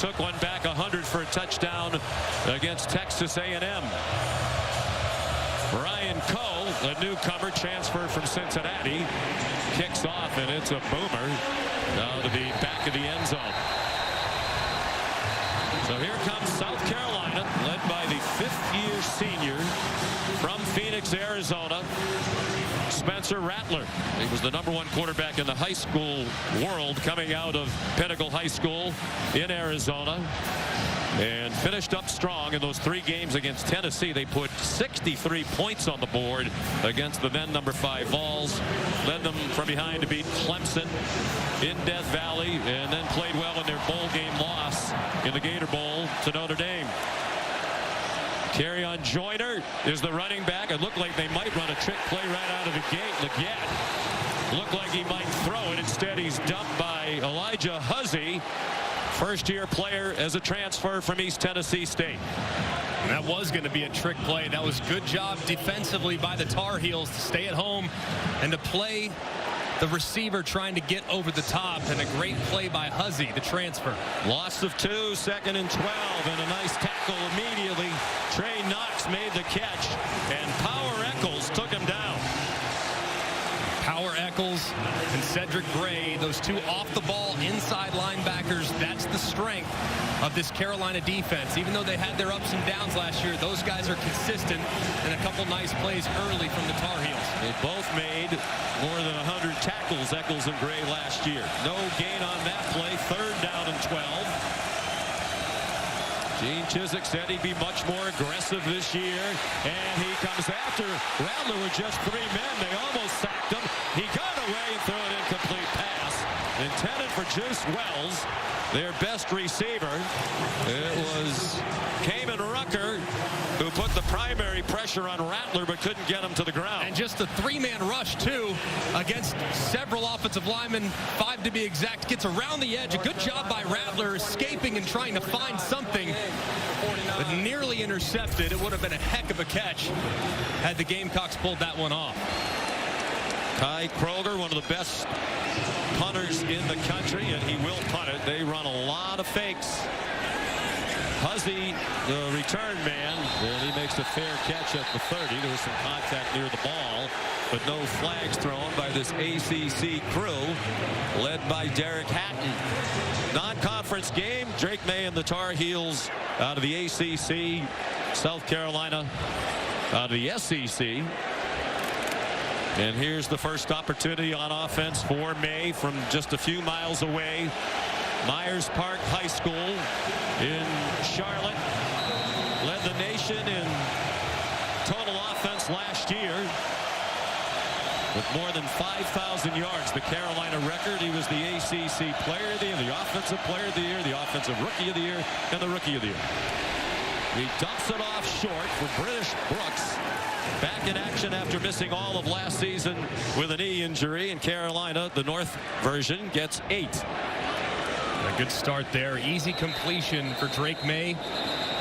took one back 100 for a touchdown against Texas A&M. Brian Coe, a newcomer, transfer from Cincinnati, kicks off, and it's a boomer down to the back of the end zone. So here comes South Carolina, led by the fifth-year senior from Phoenix, Arizona, Spencer Rattler. He was the #1 quarterback in the high school world coming out of Pinnacle High School in Arizona, and finished up strong in those 3 games against Tennessee. They put 63 points on the board against the then #5 Vols. Led them from behind to beat Clemson in Death Valley, and then played well in their bowl game loss in the Gator Bowl to Notre Dame. Kerryon Joyner is the running back. It looked like they might run a trick play right out of the gate. Leggett looked like he might throw it. Instead, he's dumped by Elijah Huzzy, first-year player as a transfer from East Tennessee State. That was going to be a trick play. That was good job defensively by the Tar Heels to stay at home and to play the receiver trying to get over the top, and a great play by Huzzy, the transfer. Loss of 2, 2nd and 12, and a nice tackle immediately. Trey Knox made the catch, and Power Eccles took him down. Power Eccles and Cedric Gray, those 2 off-the-ball inside linebackers, that's the strength of this Carolina defense. Even though they had their ups and downs last year, those guys are consistent, and a couple nice plays early from the Tar Heels. They both made more than 100 tackles, Eccles and Gray, last year. No gain on that play. 3rd down and 12. Gene Chizik said he'd be much more aggressive this year, and he comes after Rattler with just 3 men. They almost sacked him. He got away and threw an incomplete pass intended for Juice Wells, their best receiver. It was Kamen Rucker who put the primary pressure on Rattler but couldn't get him to the ground. And just a 3-man rush, too, against several offensive linemen, 5 to be exact. Gets around the edge. A good job by Rattler escaping and trying to find something, but nearly intercepted. It would have been a heck of a catch had the Gamecocks pulled that one off. Ty Kroger, one of the best punters in the country, and he will punt it. They run a lot of fakes. Huzzy, the return man, and he makes a fair catch at the 30. There was some contact near the ball, but no flags thrown by this ACC crew, led by Derek Hatton. Non-conference game, Drake Maye and the Tar Heels out of the ACC, South Carolina out of the SEC. And here's the first opportunity on offense for Maye from just a few miles away. Myers Park High School in Charlotte led the nation in total offense last year with more than 5,000 yards. The Carolina record. He was the ACC Player of the Year, the Offensive Player of the Year, the Offensive Rookie of the Year, and the Rookie of the Year. He dumps it off short for British Brooks. Back in action after missing all of last season with a knee injury, and Carolina, the North version, gets 8. A good start there. Easy completion for Drake Maye,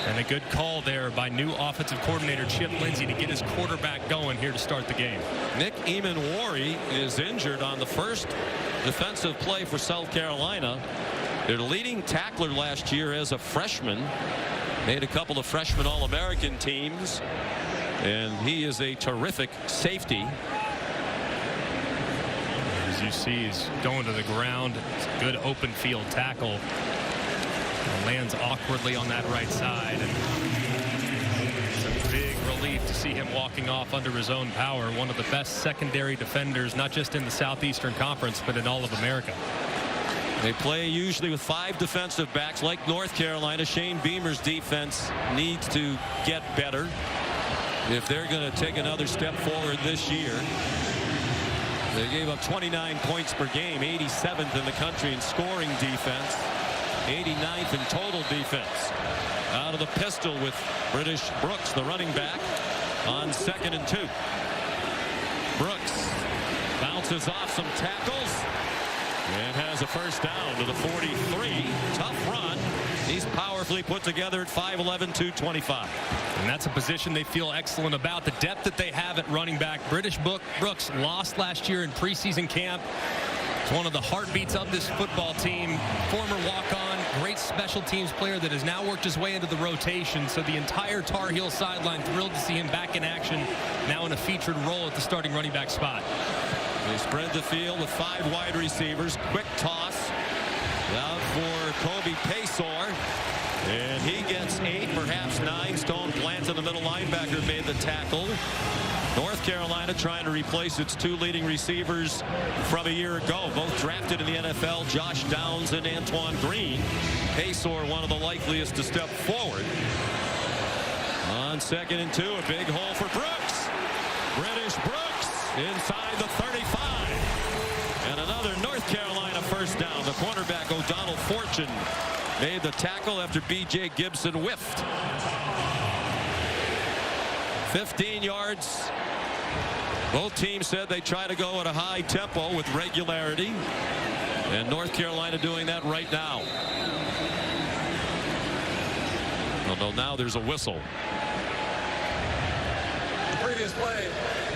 and a good call there by new offensive coordinator Chip Lindsey to get his quarterback going here to start the game. Nick Eamon-Wari is injured on the first defensive play for South Carolina. Their leading tackler last year as a freshman. Made a couple of freshman All-American teams, and he is a terrific safety. As you see, he's going to the ground. It's a good open field tackle. And lands awkwardly on that right side. And it's a big relief to see him walking off under his own power. One of the best secondary defenders, not just in the Southeastern Conference, but in all of America. They play usually with 5 defensive backs like North Carolina. Shane Beamer's defense needs to get better if they're going to take another step forward this year. They gave up 29 points per game, 87th in the country in scoring defense, 89th in total defense. Out of the pistol with British Brooks, the running back, on 2nd and 2. Brooks bounces off some tackles and has a first down to the 43. Tough run. He's powerfully put together at 5'11", 225. And that's a position they feel excellent about. The depth that they have at running back. British Brooks lost last year in preseason camp. It's one of the heartbeats of this football team. Former walk-on, great special teams player that has now worked his way into the rotation. So the entire Tar Heel sideline thrilled to see him back in action, now in a featured role at the starting running back spot. They spread the field with 5 wide receivers. Quick toss out for Kobe Paysor. And he gets 8, perhaps 9. Stone Plant in the middle linebacker made the tackle. North Carolina trying to replace its 2 leading receivers from a year ago, both drafted in the NFL, Josh Downs and Antoine Green. Paysor, one of the likeliest to step forward. On 2nd and 2, a big hole for Brooks. British Brooks inside the 35. And another North Carolina first down. The cornerback O'Donnell Fortune made the tackle after B.J. Gibson whiffed. 15 yards. Both teams said they try to go at a high tempo with regularity. And North Carolina doing that right now. Although now there's a whistle. The previous play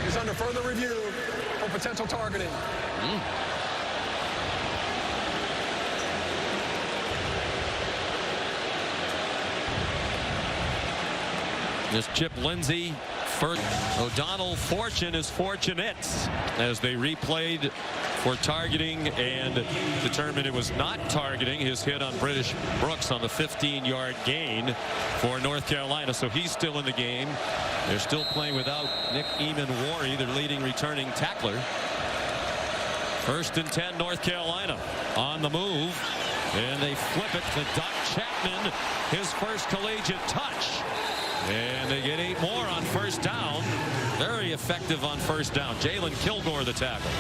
is under further review for potential targeting. This Chip Lindsey. O'Donnell Fortune is fortunate as they replayed for targeting and determined it was not targeting. His hit on British Brooks on the 15-yard gain for North Carolina. So he's still in the game. They're still playing without Nick Eamon-Warry, their leading returning tackler. 1st and 10, North Carolina on the move. And they flip it to Doc Chapman, his first collegiate touch. And they get 8 more on first down. Very effective on first down. Jalen Kilgore the tackle.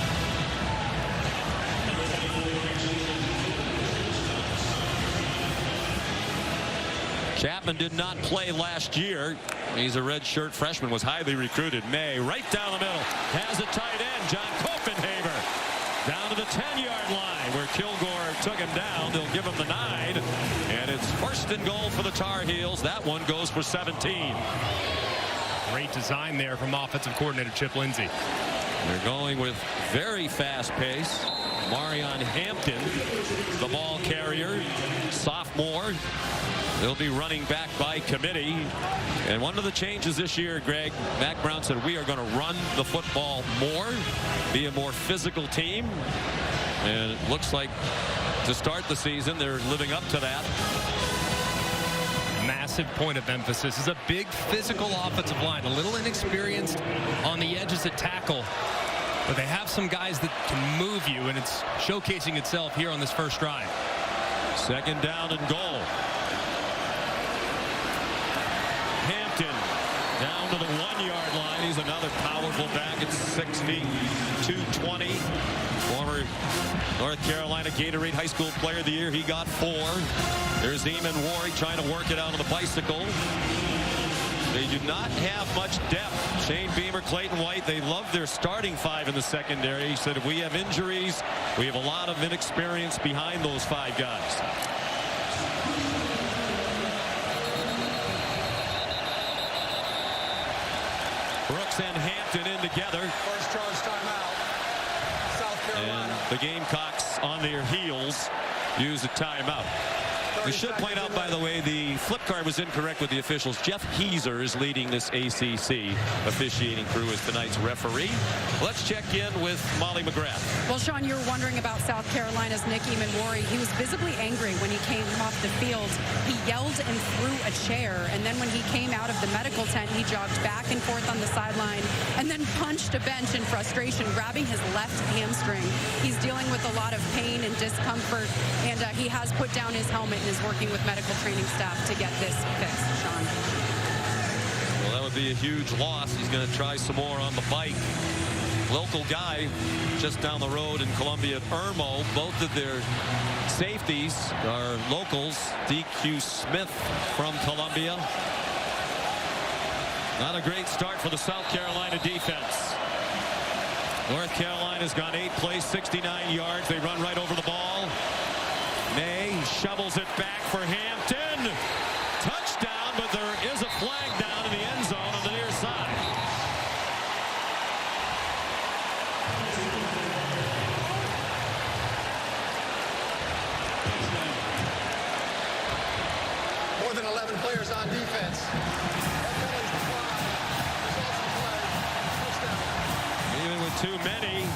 Chapman did not play last year. He's a redshirt freshman, was highly recruited. Maye right down the middle. Has a tight end, John Copenhaver. Down to the 10-yard line where Kilgore took him down. They'll give him the 9. And it's 1st and goal for the Tar Heels. That one goes for 17. Great design there from offensive coordinator Chip Lindsey. They're going with very fast pace. Omarion Hampton, the ball carrier, sophomore. They'll be running back by committee. And one of the changes this year, Greg, Mack Brown said we are going to run the football more, be a more physical team. And it looks like to start the season, they're living up to that. Massive point of emphasis is a big physical offensive line, a little inexperienced on the edges at tackle. But they have some guys that can move you, and it's showcasing itself here on this first drive. 2nd down and goal. Hampton down to the 1-yard line. He's another powerful back at 6 feet, 220. Former North Carolina Gatorade High School Player of the Year. He got 4. There's Eamon-Warry trying to work it out on the bicycle. They do not have much depth. Shane Beamer, Clayton White, they love their starting 5 in the secondary. He said if we have injuries, we have a lot of inexperience behind those 5 guys. Brooks and Hampton in together. First charge timeout. South Carolina. And the Gamecocks on their heels use a timeout. We should point out, by the way, the flip card was incorrect with the officials. Jeff Heeser is leading this ACC officiating crew as tonight's referee. Let's check in with Molly McGrath. Well, Sean, you're wondering about South Carolina's Nick Eamon-Warry. He was visibly angry when he came off the field. He yelled and threw a chair, and then when he came out of the medical tent, he jogged back and forth on the sideline and then punched a bench in frustration, grabbing his left hamstring. He's dealing with a lot of pain and discomfort, and he has put down his helmet and is working with medical training staff to get this fixed, Sean. Well, that would be a huge loss. He's going to try some more on the bike. Local guy just down the road in Columbia, Irmo. Both of their safeties are locals. DQ Smith from Columbia. Not a great start for the South Carolina defense. North Carolina's gone 8 plays, 69 yards. They run right over the ball. Maye shovels it back for Hampton. Touchdown, but there is a flag down in the end zone on the near side. players on defense. That penalty's applied. Results in play. Touchdown. Even with too many,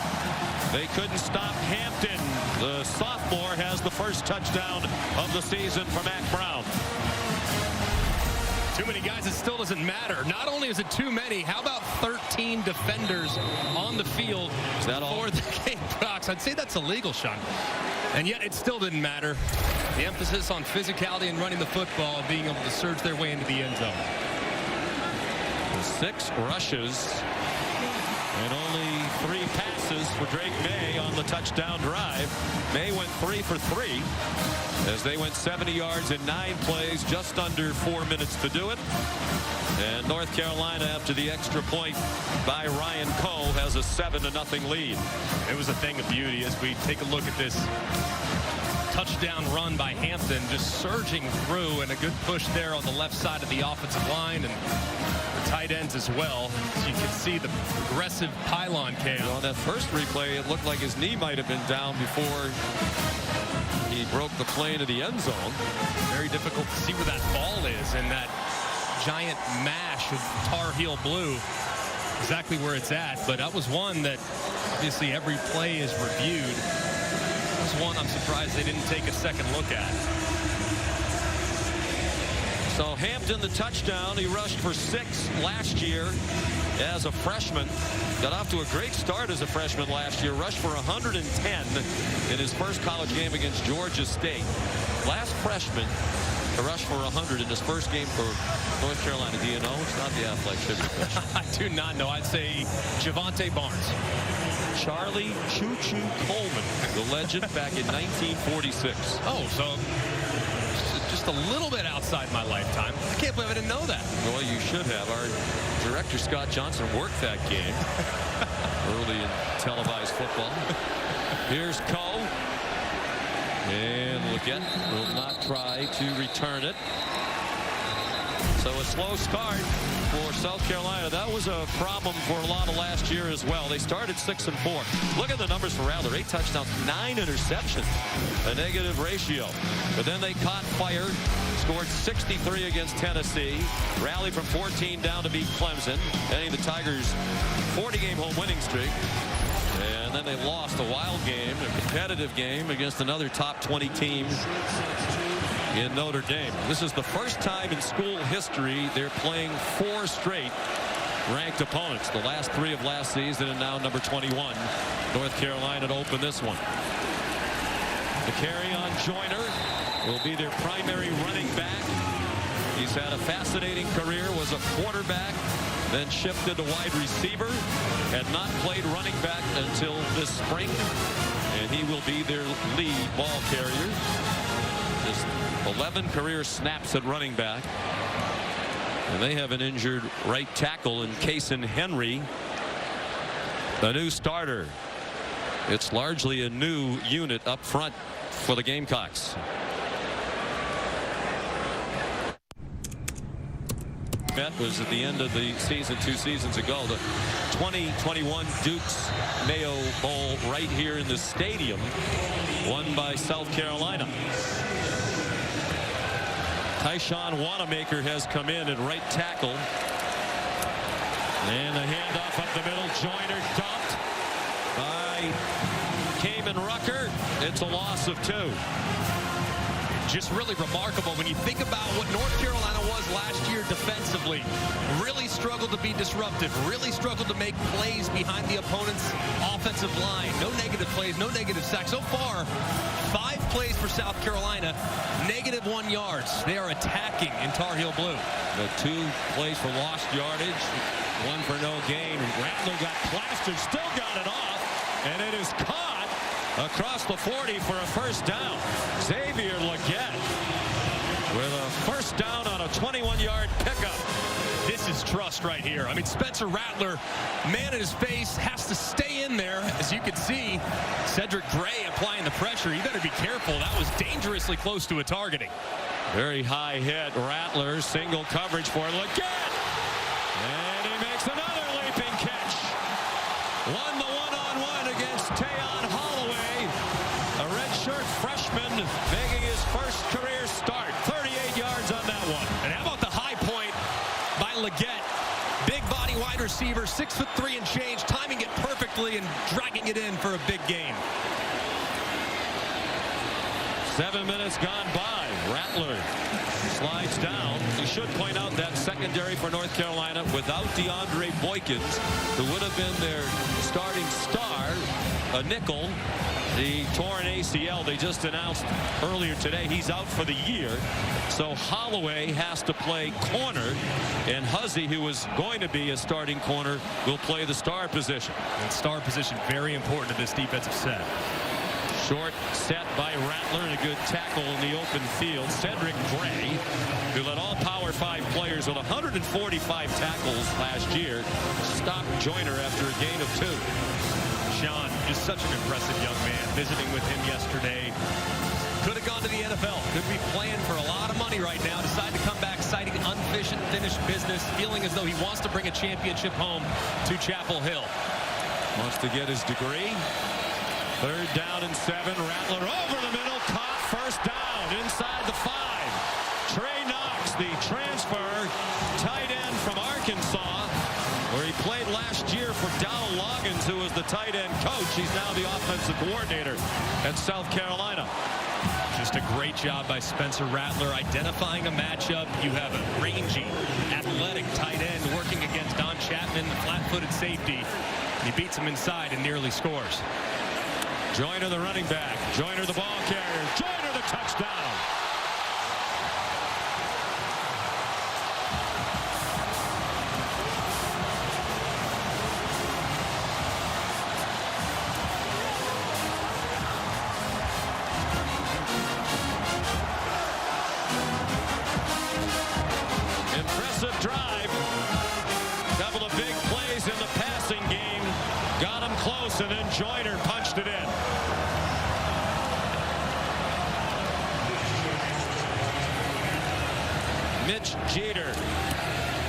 they couldn't stop Hampton. The sophomore has the first touchdown of the season for Mack Brown. Too many guys, it still doesn't matter. Not only is it too many, how about 13 defenders on the field for the Gamecocks? I'd say that's illegal, Sean. And yet it still didn't matter. The emphasis on physicality and running the football, being able to surge their way into the end zone. 6 rushes and only 3 passes for Drake Maye on the touchdown drive. Maye went 3 for 3 as they went 70 yards in 9 plays, just under 4 minutes to do it. And North Carolina, after the extra point by Ryan Coe, has a 7-0 lead. It was a thing of beauty as we take a look at this touchdown run by Hampton, just surging through, and a good push there on the left side of the offensive line and the tight ends as well. As you can see the aggressive pylon cam. On that first replay, it looked like his knee might have been down before he broke the play into the end zone. Very difficult to see where that ball is in that giant mash of Tar Heel blue. Exactly where it's at, but that was one that obviously every play is reviewed. That was one I'm surprised they didn't take a second look at. So Hampton, the touchdown, he rushed for 6 last year as a freshman. Got off to a great start as a freshman last year. Rushed for 110 in his first college game against Georgia State. Last freshman to rush for 100 in his first game for North Carolina. Do you know? It's not the Affleck Sugar Fish. I do not know. I'd say Javante Barnes. Charlie Choo Choo Coleman, the legend, back in 1946. Oh, so just a little bit outside my lifetime. I can't believe I didn't know that. Well, you should have. Our director, Scott Johnson, worked that game early in televised football. Here's Coe. And Leggett will not try to return it. So a slow start for South Carolina. That was a problem for a lot of last year as well. They started 6-4. Look at the numbers for Rattler. 8 touchdowns, 9 interceptions. A negative ratio. But then they caught fire. Scored 63 against Tennessee. Rallied from 14 down to beat Clemson. Ending the Tigers' 40-game home winning streak. And then they lost a wild game, a competitive game against another top 20 team in Notre Dame. This is the first time in school history they're playing 4 straight ranked opponents. The last 3 of last season, and now number 21, North Carolina, to open this one. The carry on Joyner will be their primary running back. He's had a fascinating career, was a quarterback, then shifted to wide receiver, had not played running back until this spring, and he will be their lead ball carrier. Just 11 career snaps at running back. And they have an injured right tackle in Cason Henry, a new starter. It's largely a new unit up front for the Gamecocks. That was at the end of the season 2 seasons ago. The 2021 Dukes Mayo Bowl right here in the stadium, won by South Carolina. Tyshawn Wanamaker has come in at right tackle. And the handoff up the middle. Joyner dumped by Kamen Rucker. It's a loss of 2. Just really remarkable when you think about what North Carolina was last year defensively. Really struggled to be disruptive. Really struggled to make plays behind the opponent's offensive line. No negative plays, no negative sacks. So far, 5 plays for South Carolina, -1 yards. They are attacking in Tar Heel blue. The 2 plays for lost yardage, 1 for no gain. Rattler got plastered, still got it off, and it is caught across the 40 for a first down. Xavier Leggett with a first down on a 21-yard pickup. This is trust right here. I mean, Spencer Rattler, man in his face, has to stay in there. As you can see, Cedric Gray applying the pressure. You better be careful. That was dangerously close to a targeting. Very high hit. Rattler, single coverage for Leggett. And he makes another leaping catch. Won the one-on-one against Tayon Holloway. A redshirt freshman making his first career start. 38 yards on that one. And how receiver, 6'3" and change, timing it perfectly and dragging it in for a big gain. 7 minutes gone by. Rattler slides down. We should point out that secondary for North Carolina without DeAndre Boykins, who would have been their starting star, a nickel. The torn ACL they just announced earlier today, he's out for the year. So Holloway has to play corner, and Huzzy, who was going to be a starting corner, will play the star position. And star position very important to this defensive set. Short set by Rattler and a good tackle in the open field. Cedric Gray, who led all Power 5 players with 145 tackles last year, stopped Joyner after a gain of 2. Sean is such an impressive young man. Visiting with him yesterday. Could have gone to the NFL. Could be playing for a lot of money right now. Decided to come back citing unfinished business, feeling as though he wants to bring a championship home to Chapel Hill. Wants to get his degree. 3rd down and 7. Rattler over the middle. Caught. First down inside the 5. Trey Knox, the transfer tight end from Arkansas, where he played last year for Dowell Loggins, who was the tight end coach. He's now the offensive coordinator at South Carolina. Just a great job by Spencer Rattler identifying a matchup. You have a rangy, athletic tight end working against Don Chapman, the flat-footed safety. He beats him inside and nearly scores. Joyner the running back. Joyner the ball carrier. Joyner the touchdown. Impressive drive. Couple of big plays in the passing game. Got him close, and then Joyner punched it in. Mitch Jeter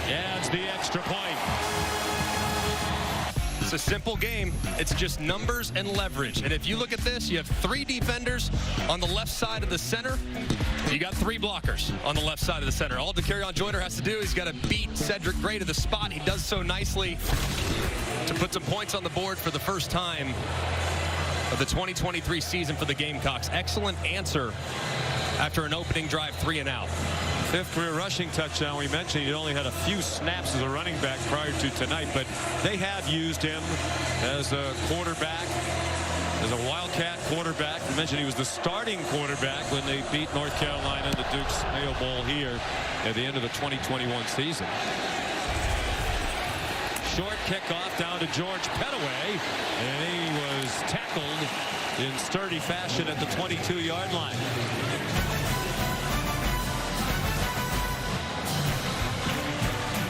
adds the extra point. It's a simple game. It's just numbers and leverage. And if you look at this, you have 3 defenders on the left side of the center. You got 3 blockers on the left side of the center. All Dakereon Joyner has to do is got to beat Cedric Gray to the spot. He does so nicely to put some points on the board for the first time of the 2023 season for the Gamecocks. Excellent answer after an opening drive 3 and out. 5th career rushing touchdown. We mentioned he only had a few snaps as a running back prior to tonight, but they have used him as a quarterback, as a Wildcat quarterback. I mentioned he was the starting quarterback when they beat North Carolina in the Duke's Mayo Bowl here at the end of the 2021 season. Short kickoff down to George Pettaway, and he was tackled in sturdy fashion at the 22-yard line.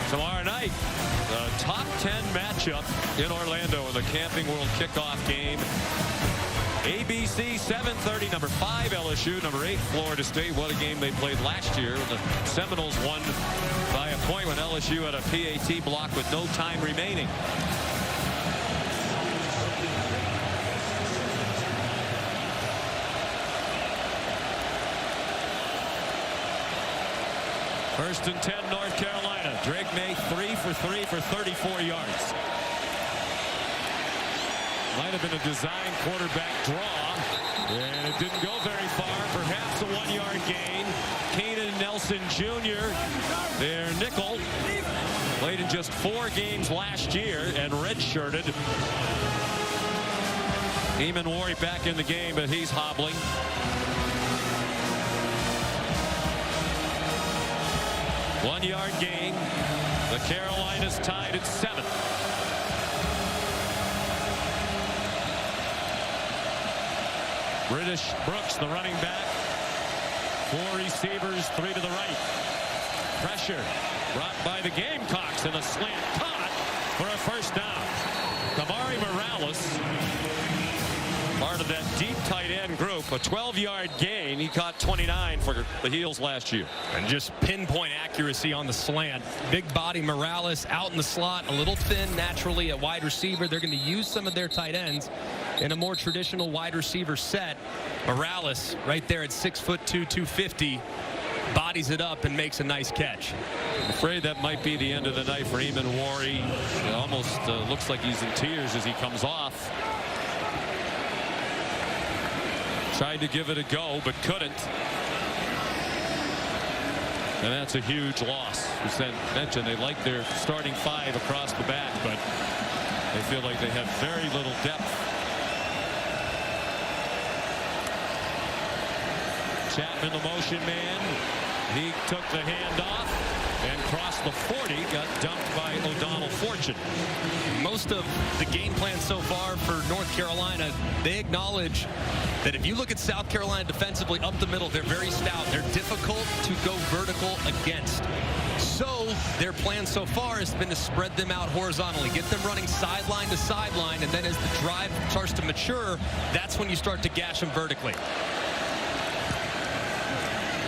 Tomorrow night, the top 10 matchup in Orlando in the Camping World Kickoff game. ABC 7:30, number 5 LSU, number 8 Florida State. What a game they played last year. The Seminoles won by a point when LSU had a PAT block with no time remaining. First and 10, North Carolina. Drake Maye 3 for 3 for 34 yards. Might have been a design quarterback draw, and it didn't go very far. Perhaps a 1-yard gain. Keenan Nelson Jr., their nickel, played in just 4 games last year and redshirted. Eamon Warry back in the game, but he's hobbling. One-yard gain. The Carolinas tied at 7. British Brooks, the running back. 4 receivers, 3 to the right. Pressure brought by the Gamecocks, and a slant caught for a first down. Kamari Morales, part of that deep tight end group, a 12-yard gain. He caught 29 for the Heels last year. And just pinpoint accuracy on the slant. Big body Morales out in the slot, a little thin naturally at wide receiver. They're going to use some of their tight ends in a more traditional wide receiver set. Morales right there at 6'2", 250. bodies it up and makes a nice catch. I'm afraid that might be the end of the night for Eamon Worry. It almost looks like he's in tears as he comes off. Tried to give it a go, but couldn't. And that's a huge loss. As I mentioned, they like their starting 5 across the back, but they feel like they have very little depth. Chapman, the motion man. He took the handoff and crossed the 40. Got dumped by O'Donnell Fortune. Most of the game plan so far for North Carolina, they acknowledge that if you look at South Carolina defensively up the middle, they're very stout. They're difficult to go vertical against. So their plan so far has been to spread them out horizontally, get them running sideline to sideline, and then as the drive starts to mature, that's when you start to gash them vertically.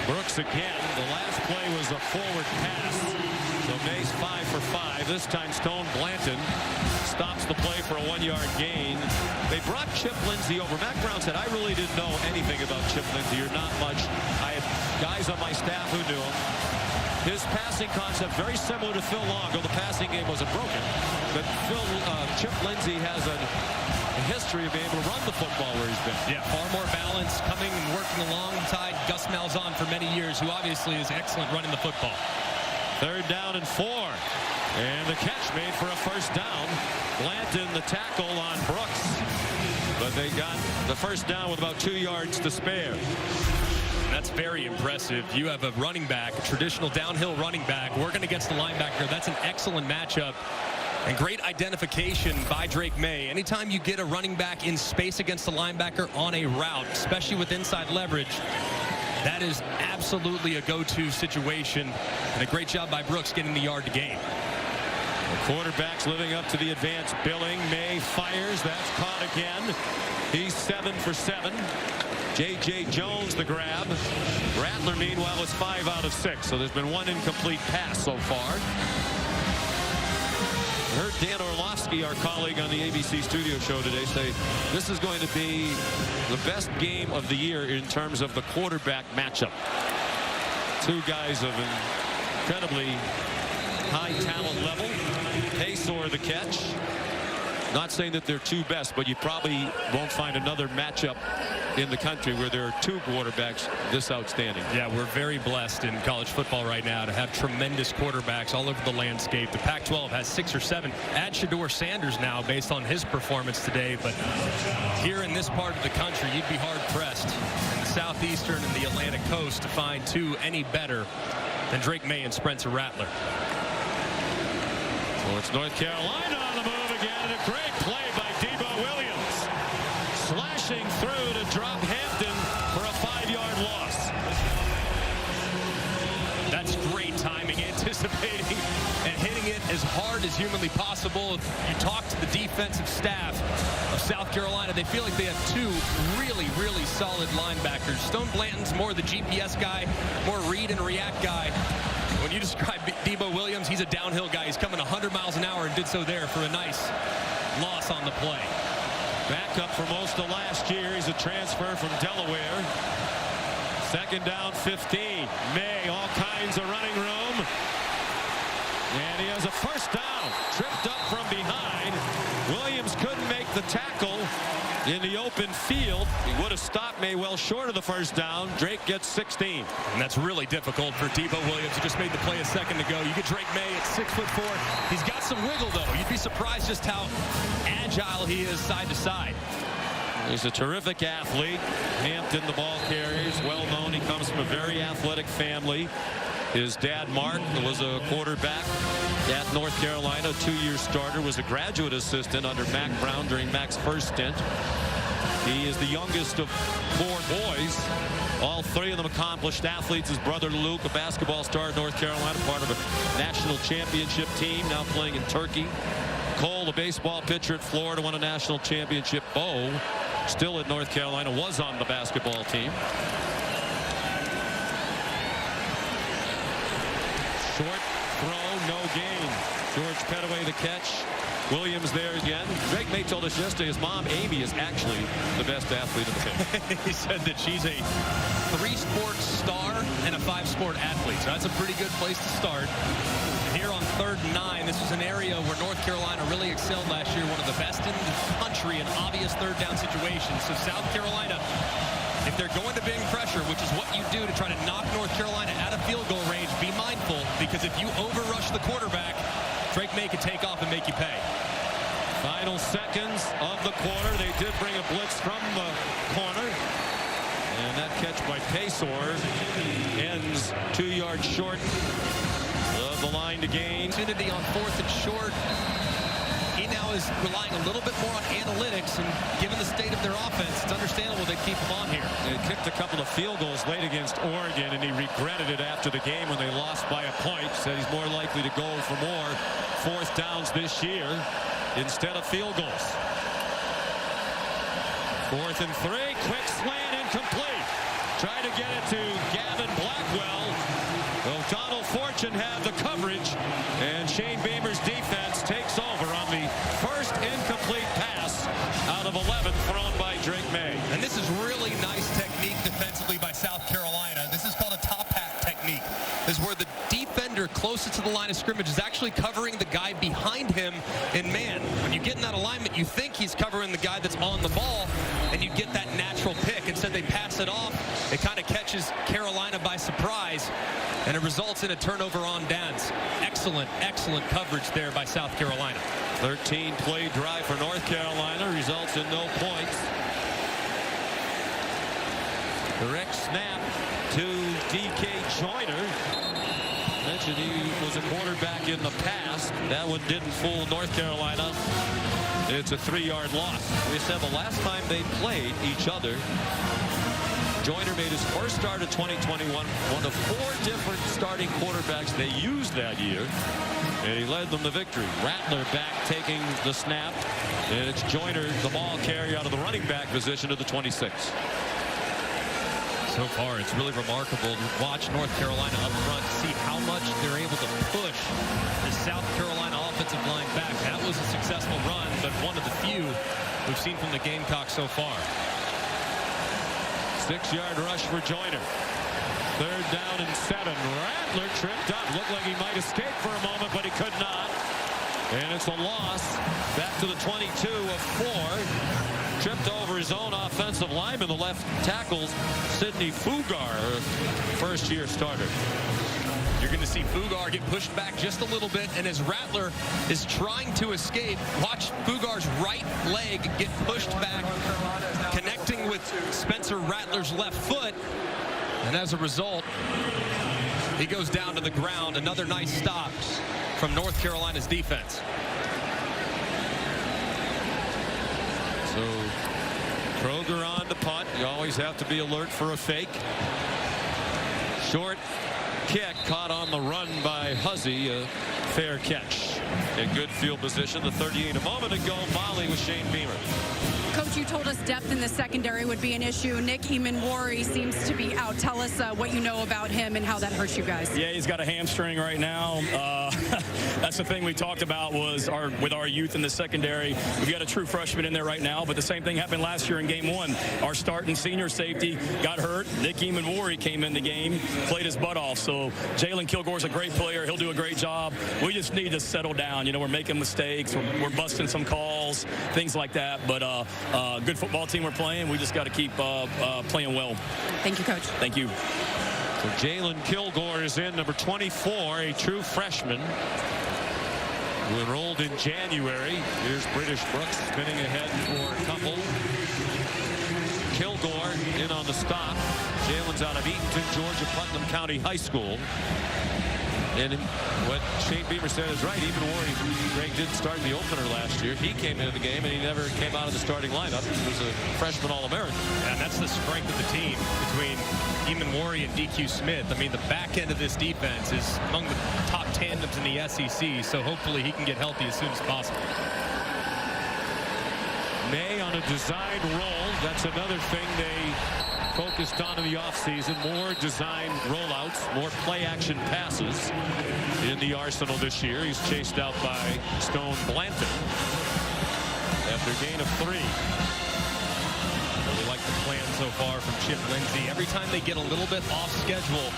Brooks again. The last play was a forward pass. So Maye's 5 for 5. This time Stone Blanton stops the play for a 1-yard gain. They brought Chip Lindsey over. Mack Brown said, I really didn't know anything about Chip Lindsey, or not much. I had guys on my staff who knew him. His passing concept very similar to Phil Long, though the passing game wasn't broken. But Chip Lindsey has a history of being able to run the football where he's been. Yeah, far more balance, coming and working alongside Gus Malzahn for many years, who obviously is excellent running the football. 3rd down and 4. And the catch made for a first down. Blanton the tackle on Brooks. But they got the first down with about 2 yards to spare. That's very impressive. You have a running back, a traditional downhill running back, working against the linebacker. That's an excellent matchup. And great identification by Drake Maye. Anytime you get a running back in space against a linebacker on a route, especially with inside leverage, that is absolutely a go-to situation. And a great job by Brooks getting the yard to gain. The quarterback's living up to the advanced billing. Maye fires. That's caught again. He's 7 for 7. J.J. Jones the grab. Rattler, meanwhile, was 5 out of 6. So there's been 1 incomplete pass so far. I heard Dan Orlovsky, our colleague on the ABC studio show today, say this is going to be the best game of the year in terms of the quarterback matchup. 2 guys of incredibly high talent level. Paysor the catch. Not saying that they're 2 best, but you probably won't find another matchup in the country where there are 2 quarterbacks this outstanding. Yeah, we're very blessed in college football right now to have tremendous quarterbacks all over the landscape. The Pac-12 has 6 or 7. Add Shedeur Sanders now based on his performance today, but here in this part of the country, you'd be hard-pressed in the southeastern and the Atlantic coast to find 2 any better than Drake Maye and Spencer Rattler. Well, it's North Carolina on the move again, and a great play by Debo Williams. Slashing through to drop Hampton for a 5-yard loss. That's great timing, anticipating and hitting it as hard as humanly possible. If you talk to the defensive staff of South Carolina, they feel like they have 2 really, really solid linebackers. Stone Blanton's more the GPS guy, more read and react guy. When you describe Debo Williams, he's a downhill guy. He's coming 100 miles an hour and did so there for a nice loss on the play. Back up for most of last year. He's a transfer from Delaware. 2nd down, 15. Maye, all kinds of running room. And he has a first down. Tripped up from behind. Williams couldn't make the tackle in the open field. He would have stopped Maye well short of the first down. Drake gets 16. And that's really difficult for Debo Williams, who just made the play a second ago. You get Drake Maye at 6'4". He's got some wiggle, though. You'd be surprised just how agile he is side to side. He's a terrific athlete. Hampton, the ball carrier, is well known. He comes from a very athletic family. His dad, Mark, was a quarterback at North Carolina, a 2-year starter, was a graduate assistant under Mack Brown during Mack's first stint. He is the youngest of 4 boys. All 3 of them accomplished athletes. His brother Luke, a basketball star at North Carolina, part of a national championship team, now playing in Turkey. Cole, the baseball pitcher at Florida, won a national championship. Bo, still at North Carolina, was on the basketball team. Short throw, no gain. George Pettaway the catch. Williams there again. Drake Maye told us yesterday his mom, Amy, is actually the best athlete in the team. He said that she's a 3-sport star and a 5-sport athlete. So that's a pretty good place to start. Here on 3rd and 9, this was an area where North Carolina really excelled last year, one of the best in the country in obvious 3rd down situations. So South Carolina, if they're going to bring pressure, which is what you do to try to knock North Carolina out of field goal range, be mindful, because if you overrush the quarterback, Drake Maye could take off and make you pay. Final seconds of the quarter. They did bring a blitz from the corner. And that catch by Paysour ends 2 yards short of the line to gain. Opportunity on 4th and short. He now is relying a little bit more on analytics, and given the state of their offense, it's understandable they keep him on here. They kicked a couple of field goals late against Oregon, and he regretted it after the game when they lost by a point. Said he's more likely to go for more 4th downs this year instead of field goals. 4th and 3, quick slant, incomplete. Try to get it to Gavin Blackwell. O'Donnell Fortune had the coverage, and Shane Beamer's defense takes over on the first incomplete pass out of 11 thrown by Drake Maye. And this is really nice technique defensively by South Carolina. This is called a top hat technique. This is where the defender closest to the line of scrimmage is actually covering the guy behind him in man. When you get in that alignment, you think he's covering the guy that's on the ball, and you get that natural pick. Instead, they pass it off. It kind of catches Carolina by surprise, and it results in a turnover on downs. Excellent, excellent coverage there by South Carolina. 13-play drive for North Carolina results in no points. Direct snap to D.K. Joyner. Mentioned he was a quarterback in the past. That one didn't fool North Carolina. It's a 3-yard loss. We said the last time they played each other, Joyner made his first start of 2021, one of 4 different starting quarterbacks they used that year, and he led them to victory. Rattler back taking the snap, and it's Joyner, the ball carrier, out of the running back position to the 26. So far, it's really remarkable to watch North Carolina up front, to see how much they're able to push the South Carolina offensive line back. That was a successful run, but one of the few we've seen from the Gamecocks so far. 6-yard rush for Joyner. 3rd down and 7. Rattler tripped up. Looked like he might escape for a moment, but he could not. And it's a loss. Back to the 22 of 4. Tripped over his own offensive lineman, the left tackle, Sidney Fugar, first-year starter. You're going to see Fugar get pushed back just a little bit, and as Rattler is trying to escape, watch Fugar's right leg get pushed back, connecting with Spencer Rattler's left foot, and as a result, he goes down to the ground. Another nice stop from North Carolina's defense. So Kroger on the punt. You always have to be alert for a fake. Short kick caught on the run by Huzzy. A fair catch. In good field position. The 38 a moment ago. Volley with Shane Beamer. Coach, you told us depth in the secondary would be an issue. Nick Eamon-Worry seems to be out. Tell us what you know about him and how that hurts you guys. Yeah, he's got a hamstring right now. That's the thing we talked about was with our youth in the secondary. We've got a true freshman in there right now, but the same thing happened last year in game 1. Our starting senior safety got hurt. Nick Eamon-Worry came in the game, played his butt off. So Jalen Kilgore's a great player. He'll do a great job. We just need to settle down. You know, we're making mistakes. We're busting some calls, things like that. But good football team we're playing. We just got to keep playing well. Thank you, Coach. Thank you. So Jalen Kilgore is in, number 24, a true freshman who enrolled in January. Here's British Brooks spinning ahead for a couple. Kilgore in on the stop. Jalen's out of Eatonton, Georgia, Putnam County High School. And what Shane Beamer said is right. Even Worry, Greg didn't start in the opener last year. He came into the game, and he never came out of the starting lineup. He was a freshman All-American. And that's the strength of the team between Eamon-Worry and DQ Smith. I mean, the back end of this defense is among the top tandems in the SEC, so hopefully he can get healthy as soon as possible. Maye on a designed roll. That's another thing they focused on in the offseason. More design rollouts, more play-action passes in the arsenal this year. He's chased out by Stone Blanton after a gain of 3. Really like the plan so far from Chip Lindsey. Every time they get a little bit off schedule,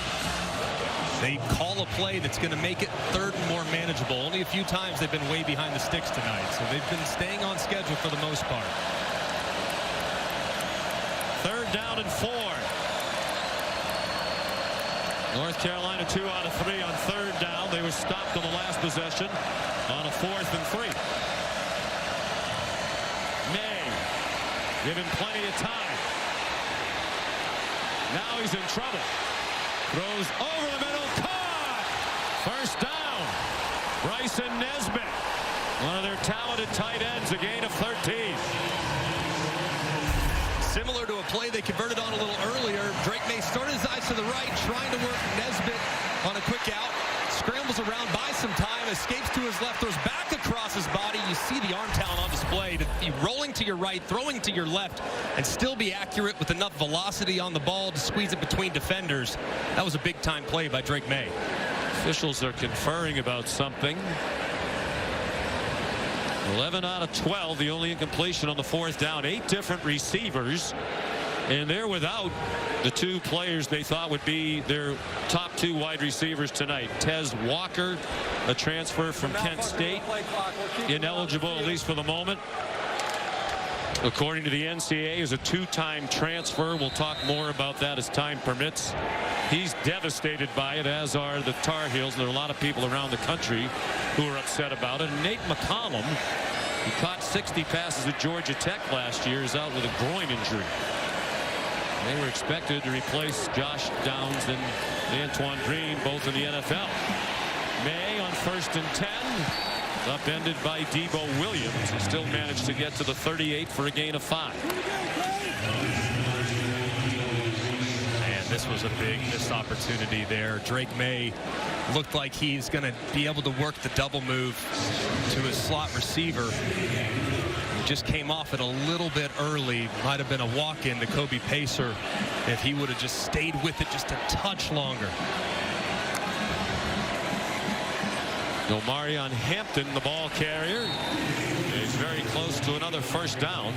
they call a play that's going to make it third and more manageable. Only a few times they've been way behind the sticks tonight, so they've been staying on schedule for the most part. 3rd down and 4. North Carolina 2 out of 3 on 3rd down. They were stopped on the last possession on a 4th and 3. Maye given plenty of time. Now he's in trouble. Throws over the middle. Caught! 1st down. Bryson Nesbitt, one of their talented tight ends, a gain of 13. Similar to a play they converted on a little earlier. Drake Maye started his eyes to the right, trying to work Nesbitt on a quick out. Scrambles around, buys some time, escapes to his left, throws back across his body. You see the arm talent on display to be rolling to your right, throwing to your left, and still be accurate with enough velocity on the ball to squeeze it between defenders. That was a big-time play by Drake Maye. Officials are conferring about something. 11 out of 12, the only incompletion on the 4th down. 8 different receivers, and they're without the 2 players they thought would be their top 2 wide receivers tonight. Tez Walker, a transfer from Kent State, ineligible at least for the moment. According to the NCAA, is a 2-time transfer. We'll talk more about that as time permits. He's devastated by it, as are the Tar Heels. There are a lot of people around the country who are upset about it. And Nate McCollum, who caught 60 passes at Georgia Tech last year, is out with a groin injury. They were expected to replace Josh Downs and Antoine Green, both in the NFL. Maye on 1st and 10. Upended by Debo Williams. He still managed to get to the 38 for a gain of 5. And this was a big missed opportunity there. Drake Maye looked like he's going to be able to work the double move to his slot receiver. He just came off it a little bit early. Might have been a walk-in to Kobe Pacer if he would have just stayed with it just a touch longer. Omarion Hampton, the ball carrier, is very close to another 1st down.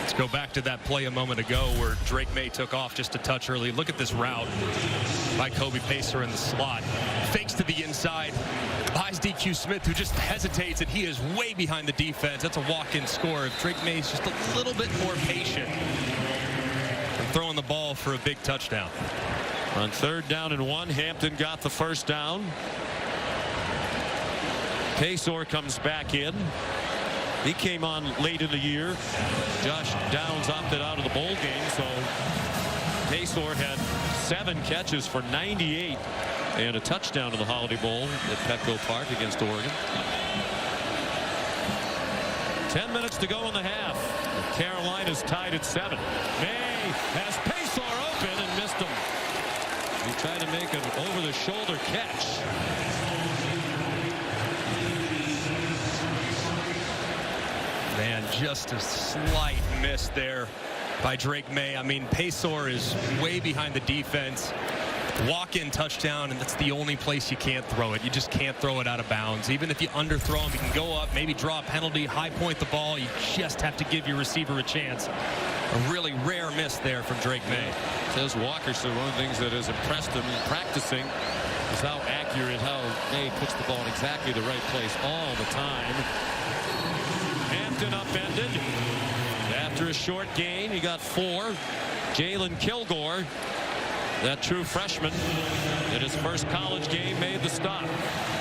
Let's go back to that play a moment ago where Drake Maye took off just a touch early. Look at this route by Kobe Pacer in the slot. Fakes to the inside. Buys DQ Smith, who just hesitates, and he is way behind the defense. That's a walk-in score. If Drake Maye's just a little bit more patient and throwing the ball for a big touchdown. On 3rd down and 1, Hampton got the 1st down. Pacer comes back in. He came on late in the year. Josh Downs opted out of the bowl game, so Pacer had 7 catches for 98 and a touchdown in the Holiday Bowl at Petco Park against Oregon. 10 minutes to go in the half. Carolina's tied at 7. Maye has Pacer open and missed him. He tried to make an over-the-shoulder catch. Man, just a slight miss there by Drake Maye. I mean, Pacer is way behind the defense. Walk-in touchdown, and that's the only place you can't throw it. You just can't throw it out of bounds. Even if you underthrow him, you can go up, maybe draw a penalty, high point the ball. You just have to give your receiver a chance. A really rare miss there from Drake Maye. Says Walker, so one of the things that has impressed him in practicing is how accurate, how Maye puts the ball in exactly the right place all the time. Hampton upended. After a short gain, he got 4. Jalen Kilgore, that true freshman, in his first college game, made the stop.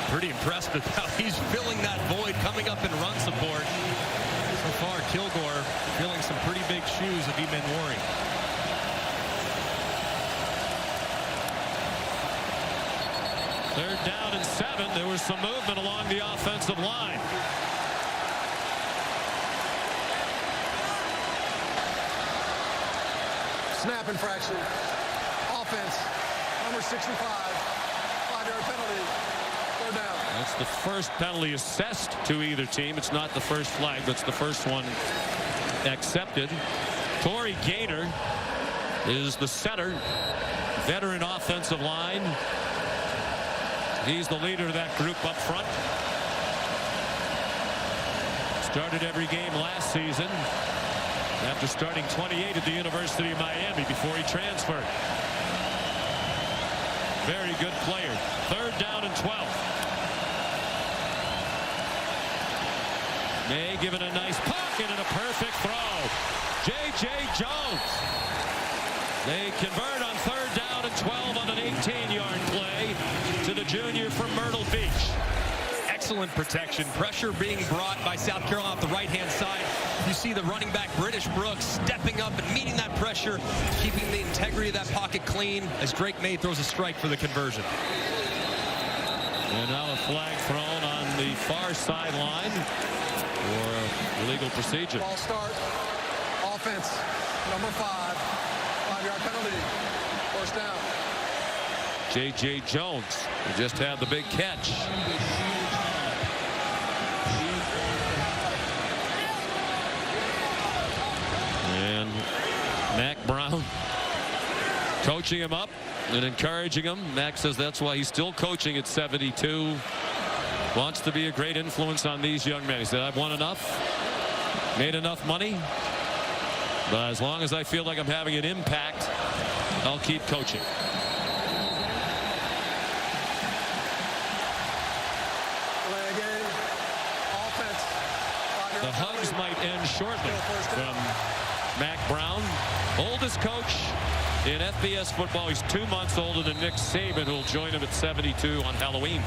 Pretty impressed with how he's filling that void coming up in run support. So far, Kilgore filling some pretty big shoes of Eman Worry. Third down and 7. There was some movement along the offensive line. Snap infraction. Offense. Number 65. 5-yard penalty. Third down. That's the first penalty assessed to either team. It's not the first flag, but it's the first one accepted. Corey Gaynor is the center, veteran offensive line. He's the leader of that group up front. Started every game last season after starting 28 at the University of Miami before he transferred. Very good player. 3rd down and 12. Maye given a nice pocket and a perfect throw. J.J. Jones. They convert on 3rd down and 12 on an 18-yard play to the junior from Myrtle Beach. Excellent protection. Pressure being brought by South Carolina off the right-hand side. You see the running back, British Brooks, stepping up and meeting that pressure, keeping the integrity of that pocket clean as Drake Maye throws a strike for the conversion. And now a flag thrown on the far sideline for illegal procedure. Ball start. Offense. Number 5. 5-yard penalty. 1st down. J.J. Jones, who just had the big catch. And Mack Brown coaching him up and encouraging him. Mack says that's why he's still coaching at 72. Wants to be a great influence on these young men. He said, I've won enough, made enough money, but as long as I feel like I'm having an impact, I'll keep coaching. The hugs might end shortly from Mack Brown, oldest coach in FBS football. He's 2 months older than Nick Saban, who will join him at 72 on Halloween.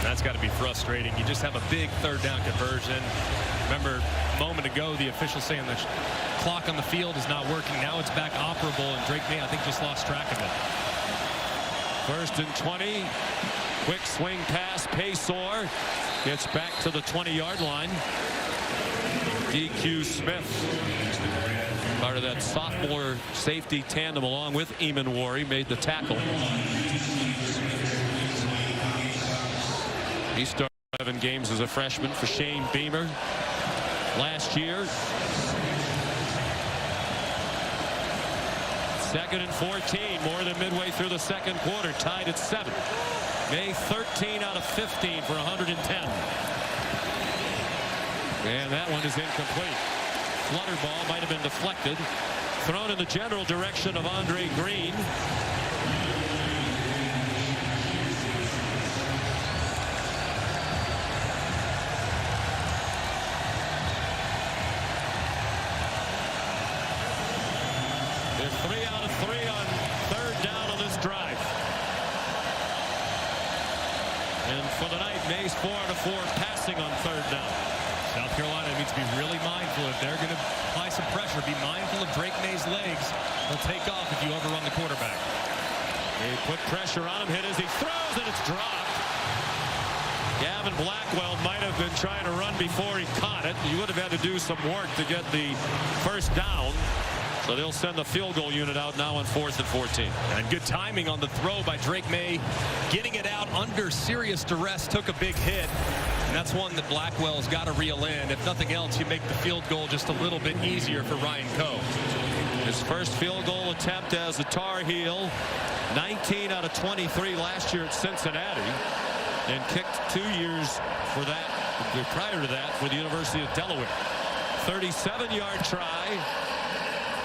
That's got to be frustrating. You just have a big 3rd down conversion. Remember, a moment ago, the official saying the clock on the field is not working. Now it's back operable, and Drake Maye, I think, just lost track of it. 1st and 20. Quick swing pass. Paysor gets back to the 20-yard line. DQ Smith, part of that sophomore safety tandem along with Eamon Worry, made the tackle. He started 7 games as a freshman for Shane Beamer last year. 2nd and 14, more than midway through the 2nd quarter, tied at 7. Maye 13 out of 15 for 110. And that one is incomplete. Flutter ball might have been deflected. Thrown in the general direction of Andre Green. They're 3 out of 3 on 3rd down on this drive. And for the night, Maye's 4 out of 4 passing on 3rd down. South Carolina needs to be really mindful if they're going to apply some pressure. Be mindful of Drake Maye's legs. They'll take off if you overrun the quarterback. They put pressure on him, hit as he throws, and it's dropped. Gavin Blackwell might have been trying to run before he caught it. He would have had to do some work to get the 1st down. So they'll send the field goal unit out now on 4th and 14. And good timing on the throw by Drake Maye. Getting it out under serious duress, took a big hit. And that's one that Blackwell's got to reel in. If nothing else, you make the field goal just a little bit easier for Ryan Coe. His first field goal attempt as a Tar Heel. 19 out of 23 last year at Cincinnati. And kicked 2 years for that, prior to that, for the University of Delaware. 37-yard try.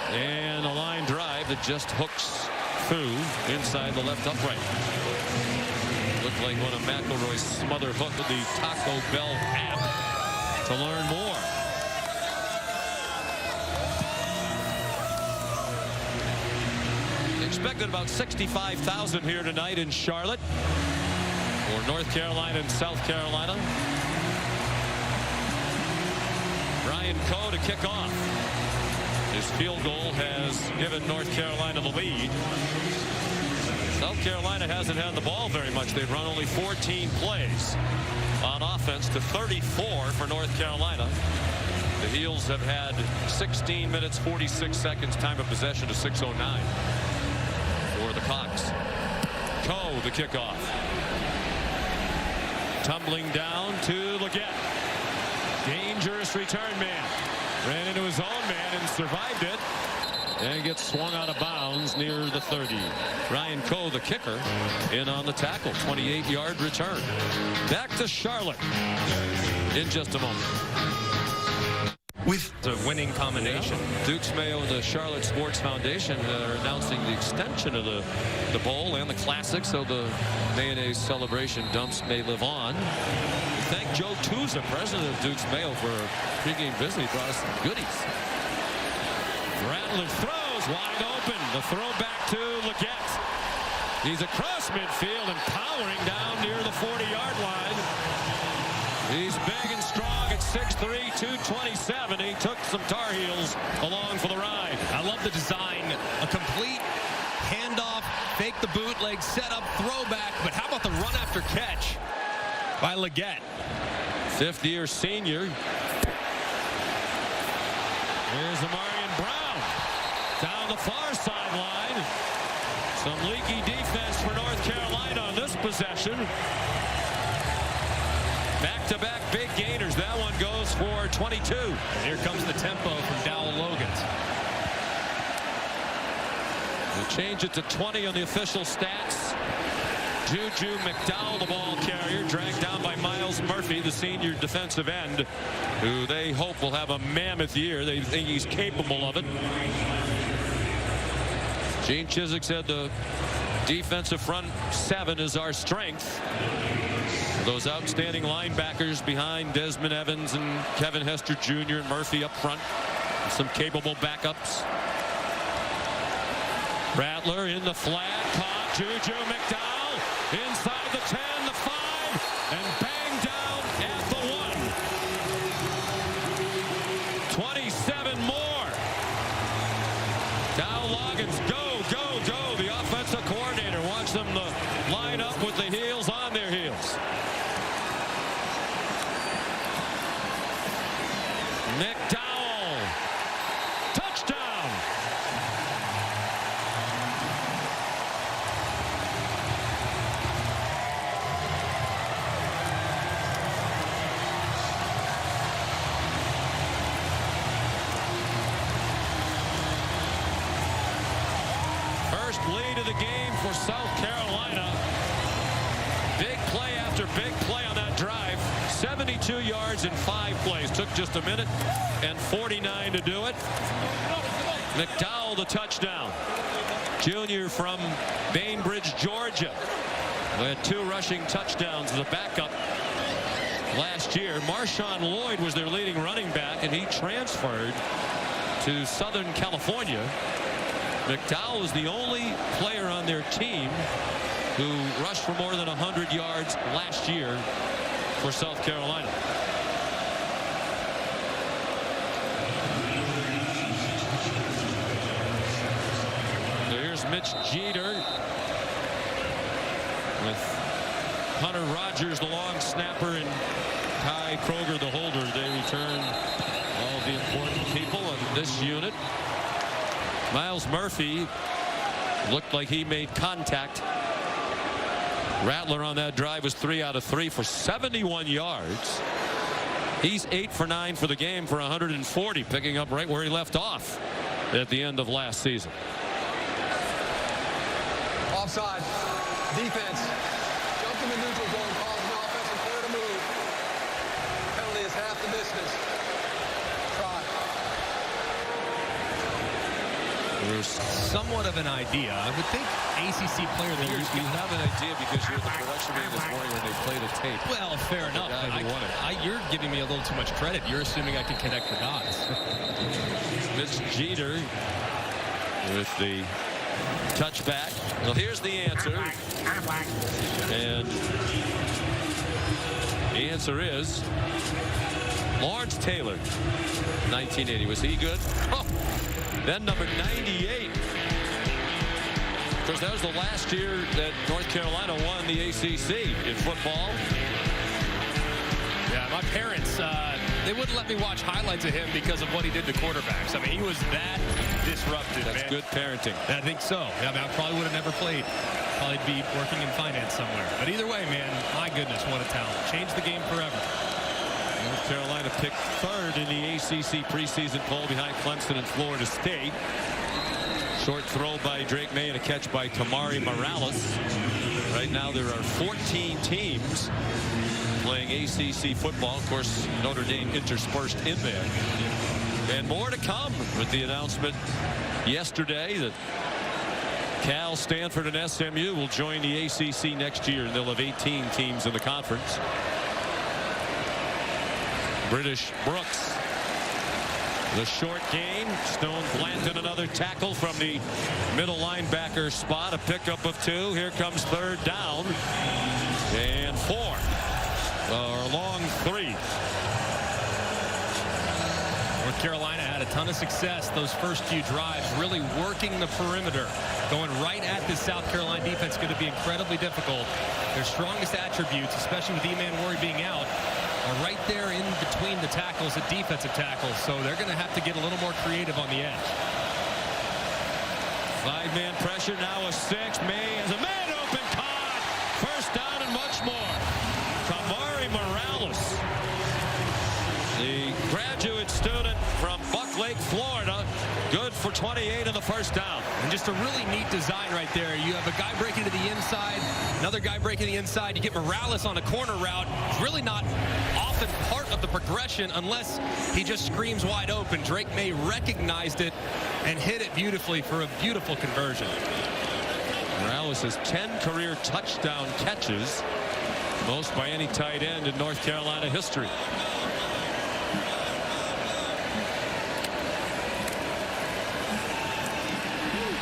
And a line drive that just hooks through inside the left upright. Looked like one of McElroy's smother hook with the Taco Bell app. To learn more. Expected about 65,000 here tonight in Charlotte for North Carolina and South Carolina. Ryan Coe to kick off. His field goal has given North Carolina the lead. South Carolina hasn't had the ball very much. They've run only 14 plays on offense to 34 for North Carolina. The Heels have had 16 minutes, 46 seconds, time of possession to 6:09 for the Cox. Coe the kickoff. Tumbling down to Leggett. Dangerous return man. Ran into his own man and survived it. And gets swung out of bounds near the 30. Ryan Coe, the kicker, in on the tackle. 28-yard return. Back to Charlotte in just a moment. With the winning combination. Yeah. Dukes Mayo and the Charlotte Sports Foundation are announcing the extension of the bowl and the classic, so the mayonnaise celebration dumps may live on. Thank Joe Tusa, president of Dukes Mayo, for a pregame visit. He brought us some goodies. Rattler throws wide open. The throw back to Leggett. He's across midfield and powering down near the 40-yard line. He's big and strong at 6'3", 227. He took some Tar Heels along for the ride. I love the design. A complete handoff, fake the bootleg, set up, throwback. But how about the run after catch by Leggett? Fifth-year senior. Here's Omarion Brown down the far sideline. Some leaky defense for North Carolina on this possession. Back-to-back big gainers. That one goes for 22. And here comes the tempo from Dowell Logans. They change it to 20 on the official stats. Juju McDowell, the ball carrier, dragged down by Miles Murphy, the senior defensive end, who they hope will have a mammoth year. They think he's capable of it. Gene Chizik said the defensive front seven is our strength. Those outstanding linebackers behind Desmond Evans and Kevin Hester Jr. and Murphy up front. And some capable backups. Rattler in the flat, caught Juju McDowell. Inside the 10, the 5, and bang down at the 1. 27 more. Dowell Logans, go, go, go. The offensive coordinator wants them to line up with the heels on their heels. McDowell. Touchdown. Lead of the game for South Carolina. Big play after big play on that drive. 72 yards in 5 plays. Took just a minute and 49 to do it. McDowell the touchdown. Junior from Bainbridge, Georgia. We had 2 rushing touchdowns as a backup last year. Marshawn Lloyd was their leading running back, and he transferred to Southern California. McDowell is the only player on their team who rushed for more than 100 yards last year for South Carolina. So here's Mitch Jeter with Hunter Rogers, the long snapper, and Ty Kroger, the holder. They return all the important people in this unit. Miles Murphy looked like he made contact. Rattler on that drive was 3 out of 3 for 71 yards. He's 8 for 9 for the game for 140, picking up right where he left off at the end of last season. Offside. Defense. Jumped in the neutral zone, calls an offensive player to move. Penalty is half the distance. Try. There's somewhat of an idea. I would think ACC Player of the Year. You have an idea because you're the production meeting this morning when they play the tape. Well, fair enough. You're giving me a little too much credit. You're assuming I can connect the dots. Mitch Jeter with the touchback. Well, here's the answer. And the answer is Lawrence Taylor, 1980. Was he good? Oh. Then number 98. Of course, that was the last year that North Carolina won the ACC in football. Yeah, my parents, they wouldn't let me watch highlights of him because of what he did to quarterbacks. I mean, he was that disruptive. That's man. good parenting. I think so. Yeah, I mean, I probably would have never played. Probably be working in finance somewhere. But either way, man, my goodness, what a talent. Changed the game forever. North Carolina picked 3rd in the ACC preseason poll behind Clemson and Florida State. Short throw by Drake Maye and a catch by Tamari Morales. Right now there are 14 teams playing ACC football. Of course, Notre Dame interspersed in there. And more to come with the announcement yesterday that Cal, Stanford, and SMU will join the ACC next year. They'll have 18 teams in the conference. British Brooks. The short gain. Stone planted another tackle from the middle linebacker spot. A pickup of 2. Here comes 3rd down. And 4. Or long 3. North Carolina had a ton of success those first few drives, really working the perimeter. Going right at this South Carolina defense is going to be incredibly difficult. Their strongest attributes, especially with E-Man Worry being out, are right there in between the tackles at defensive tackles. So they're going to have to get a little more creative on the edge. 5-man pressure, now a 6. Maye has a man open, caught. First down and much more. Tamari Morales, the graduate student from Buck Lake, Florida, good for 28 in the first down. And just a really neat design right there. You have a guy breaking to the inside, another guy breaking the inside. You get Morales on a corner route. It's really not often part of the progression unless he just screams wide open. Drake Maye recognized it and hit it beautifully for a beautiful conversion. Morales has 10 career touchdown catches, most by any tight end in North Carolina history.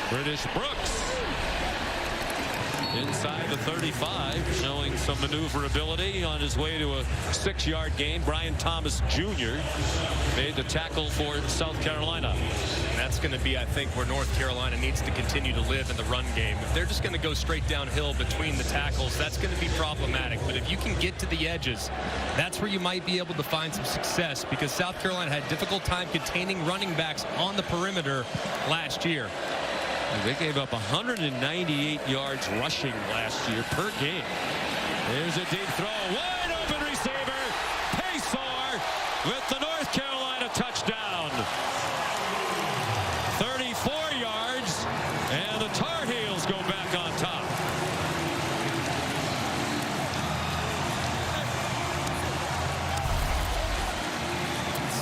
British Brooks inside the 35, showing some maneuverability on his way to a 6-yard gain. Brian Thomas Jr. made the tackle for South Carolina. And that's going to be, I think, where North Carolina needs to continue to live in the run game. If they're just going to go straight downhill between the tackles, that's going to be problematic. But if you can get to the edges, that's where you might be able to find some success, because South Carolina had a difficult time containing running backs on the perimeter last year. They gave up 198 yards rushing last year per game. There's a deep throw. Wide open receiver. Paysor with the North Carolina touchdown. 34 yards, and the Tar Heels go back on top.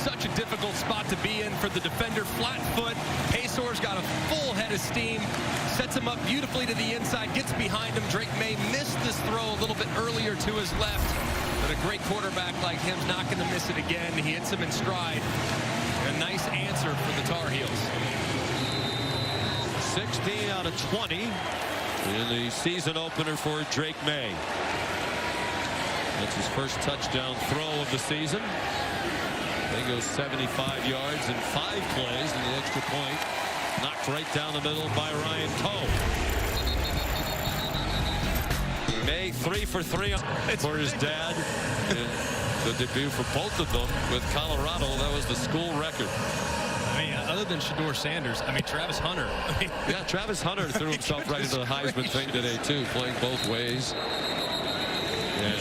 Such a difficult spot to be in for the defender. Flat foot. Paysor's got a full head of steam. Sets him up beautifully to the inside. Gets behind him. Drake Maye missed this throw a little bit earlier to his left. But a great quarterback like him's not going to miss it again. He hits him in stride. A nice answer for the Tar Heels. 16 out of 20 in the season opener for Drake Maye. That's his first touchdown throw of the season. They go 75 yards in 5 plays, and the extra point knocked right down the middle by Ryan Coe. Maye 3 for 3 for his dad. The debut for both of them with Colorado. That was the school record. I mean, other than Shedeur Sanders, I mean, Travis Hunter. Yeah, Travis Hunter threw himself right into the Heisman thing today, too, playing both ways. And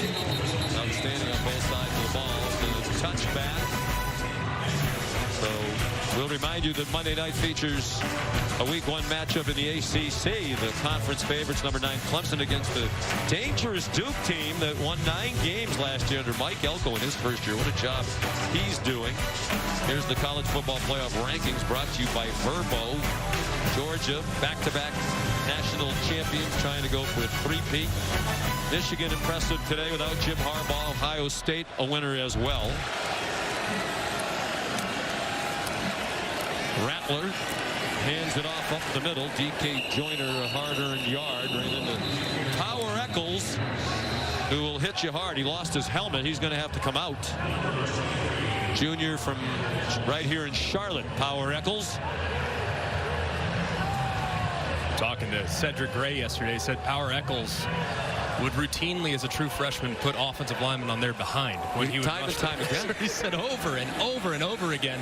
outstanding on both sides of the ball. The touchback. So we'll remind you that Monday night features a week 1 matchup in the ACC. The conference favorites, number 9 Clemson, against the dangerous Duke team that won 9 games last year under Mike Elko in his first year. What a job he's doing. Here's the college football playoff rankings brought to you by Verbo. Georgia, back-to-back national champions, trying to go for a 3-peat. Michigan impressive today without Jim Harbaugh. Ohio State a winner as well. Rattler hands it off up the middle. DK Joyner a hard-earned yard right into Power Eccles, who will hit you hard. He lost his helmet. He's going to have to come out. Junior from right here in Charlotte, Power Eccles. Talking to Cedric Gray yesterday, said Power Eccles would routinely, as a true freshman, put offensive linemen on their behind when he would time and time again. He said over and over and over again.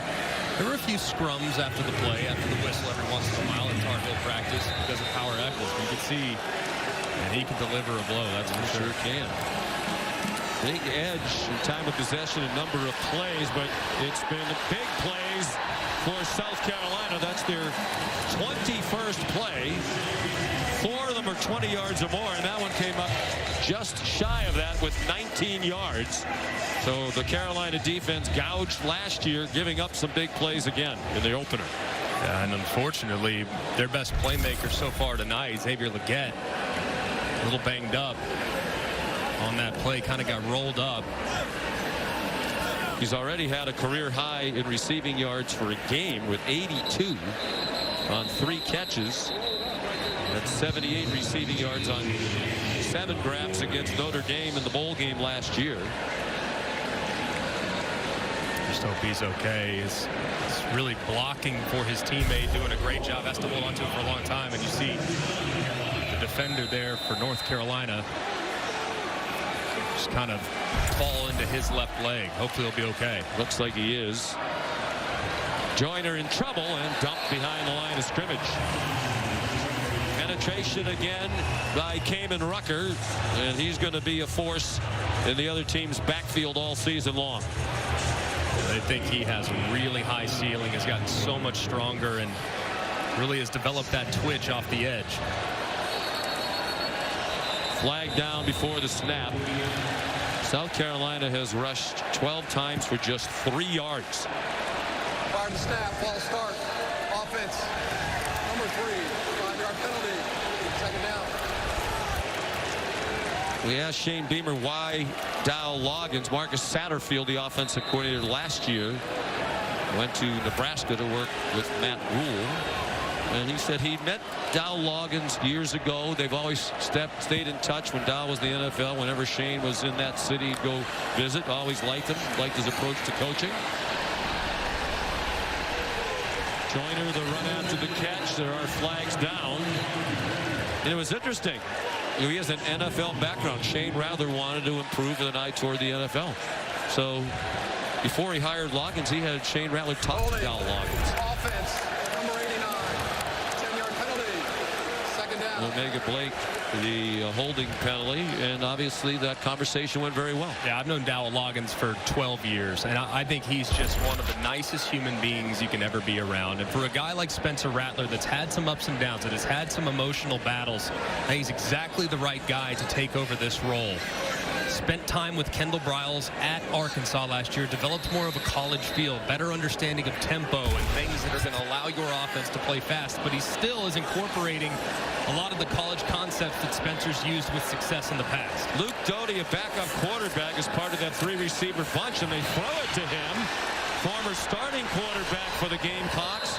There were a few scrums after the play, after the whistle every once in a while in Tar Heel practice because of Power Eccles. You can see, and he can deliver a blow. That's for sure. Can. big edge in time of possession, a number of plays, but it's been big plays for South Carolina. That's their 21st play. 4 of them are 20 yards or more, and that one came up just shy of that with 19 yards. So the Carolina defense gouged last year, giving up some big plays again in the opener. Yeah, and unfortunately, their best playmaker so far tonight, Xavier Legette, a little banged up on that play, kind of got rolled up. He's already had a career high in receiving yards for a game with 82 on 3 catches. That's 78 receiving yards on 7 grabs against Notre Dame in the bowl game last year. Just hope he's okay. He's really blocking for his teammate, doing a great job. Has to hold on to it for a long time. And you see the defender there for North Carolina just kind of fall into his left leg. Hopefully he'll be okay. Looks like he is. Joyner in trouble and dumped behind the line of scrimmage. Penetration again by Kamen Rucker, and he's going to be a force in the other team's backfield all season long. I think he has a really high ceiling, has gotten so much stronger, and really has developed that twitch off the edge. Flag down before the snap. South Carolina has rushed 12 times for just 3 yards. Prior to snap, false start. Offense. Number 3. 5-yard penalty. 2nd down. We asked Shane Beamer why Dow Loggins, Marcus Satterfield, the offensive coordinator last year, went to Nebraska to work with Matt Rule. And he said he met Dow Loggins years ago. They've always stayed in touch when Dow was in the NFL. Whenever Shane was in that city, he'd go visit. Always liked him, liked his approach to coaching. Joyner, the run after the catch. There are flags down. And it was interesting. He has an NFL background. Shane Rattler wanted to improve with an eye toward the NFL. So before he hired Loggins, he had Shane Rattler talk to Dow Loggins. Offense. Number 89. 10-yard penalty. 2nd down. Omega Blake, the holding penalty, and obviously that conversation went very well. Yeah, I've known Dow Loggins for 12 years, and I think he's just one of the nicest human beings you can ever be around. And for a guy like Spencer Rattler that's had some ups and downs, that has had some emotional battles, I think he's exactly the right guy to take over this role. Spent time with Kendall Briles at Arkansas last year, developed more of a college feel, better understanding of tempo and things that are going to allow your offense to play fast, but he still is incorporating a lot of the college concepts that Spencer's used with success in the past. Luke Doty, a backup quarterback, is part of that 3-receiver bunch, and they throw it to him. Former starting quarterback for the Gamecocks.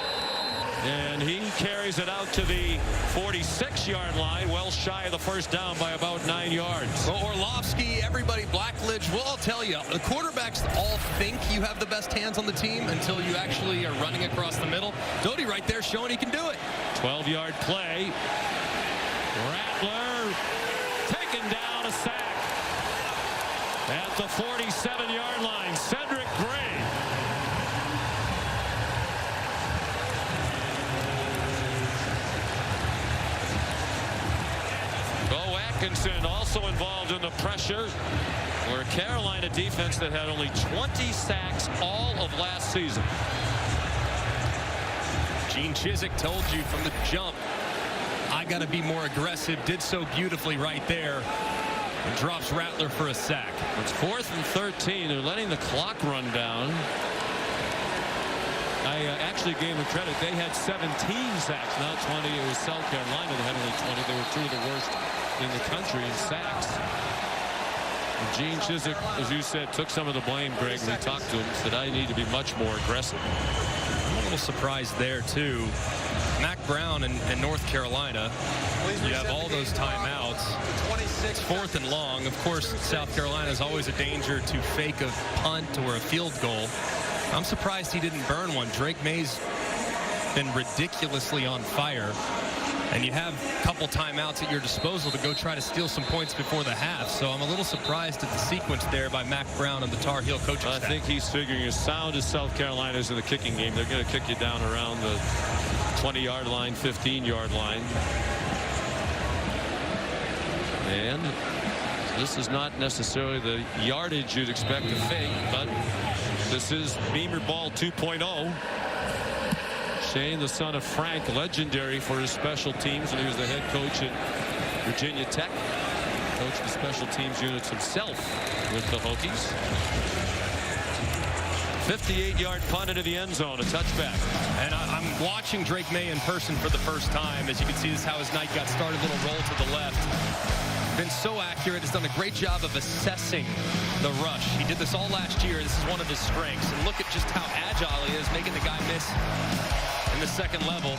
And he carries it out to the 46-yard line, well shy of the first down by about 9 yards. Well, Orlovsky, everybody, Blackledge, well, I'll tell you, the quarterbacks all think you have the best hands on the team until you actually are running across the middle. Doty right there showing he can do it. 12-yard play. Rattler taken down, a sack. At the 47-yard line, Cedric Gray. Bo Atkinson also involved in the pressure, where Carolina defense that had only 20 sacks all of last season. Gene Chizik told you from the jump, I got to be more aggressive. Did so beautifully right there. And drops Rattler for a sack. It's 4th and 13. They're letting the clock run down. I actually gave them credit. They had 17 sacks, not 20. It was South Carolina that had only 20. They were 2 of the worst in the country in sacks. And Gene Chizik, as you said, took some of the blame, Greg. We talked to him, said, I need to be much more aggressive. I'm a little surprised there, too. Mack Brown and North Carolina, you have all those timeouts. It's 4th and long. Of course, South Carolina is always a danger to fake a punt or a field goal. I'm surprised he didn't burn one. Drake May's been ridiculously on fire. And you have a couple timeouts at your disposal to go try to steal some points before the half. So I'm a little surprised at the sequence there by Mack Brown and the Tar Heel coaching staff. I think he's figuring as sound as South Carolina is in the kicking game, they're going to kick you down around the 20-yard line, 15-yard line. And This is not necessarily the yardage you'd expect to fake, but this is Beamer ball 2.0. Shane, the son of Frank, legendary for his special teams, and he was the head coach at Virginia Tech. Coached the special teams units himself with the Hokies. 58-yard punt into the end zone, a touchback. And I'm watching Drake Maye in person for the first time. As you can see, this is how his night got started. Little roll to the left. Been so accurate. Has done a great job of assessing the rush. He did this all last year. This is one of his strengths. And look at just how agile he is, making the guy miss in the second level.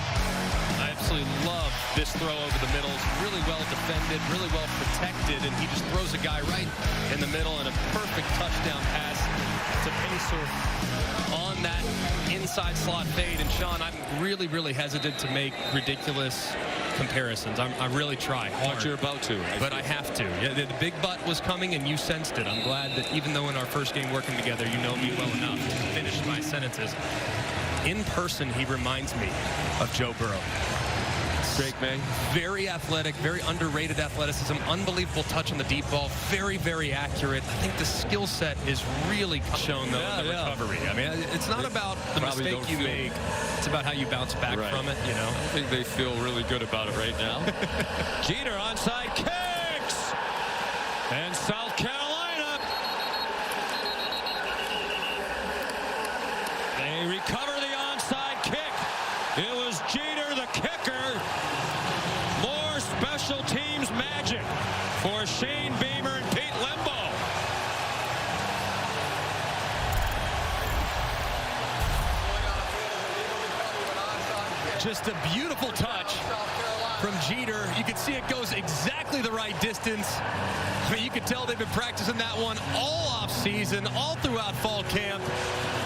I absolutely love this throw over the middle. It's really well defended, really well protected, and he just throws a guy right in the middle, and a perfect touchdown pass to Pacer on that inside slot fade. And Sean, I'm really, really hesitant to make ridiculous comparisons. I really try hard. But you're about to. But I have to. Yeah, the big butt was coming, and you sensed it. I'm glad that even though in our first game working together, you know me well enough to finish my sentences. In person, he reminds me of Joe Burrow. Drake Maye. Very athletic, very underrated athleticism, unbelievable touch on the deep ball, very, very accurate. I think the skill set is really shown, though, in the recovery. I mean, it's not about the mistake you make. It's about how you bounce back from it, you know. I think they feel really good about it right now. Jeter onside kicks. And South Carolina. They recover the onside kick. It was Jeter, the kicker. More special teams magic for Shane Beamer and Pete Lembo. Just a beautiful touch from Jeter. You can see it goes exactly the right distance. I mean, you could tell they've been practicing that one all off season, all throughout fall camp.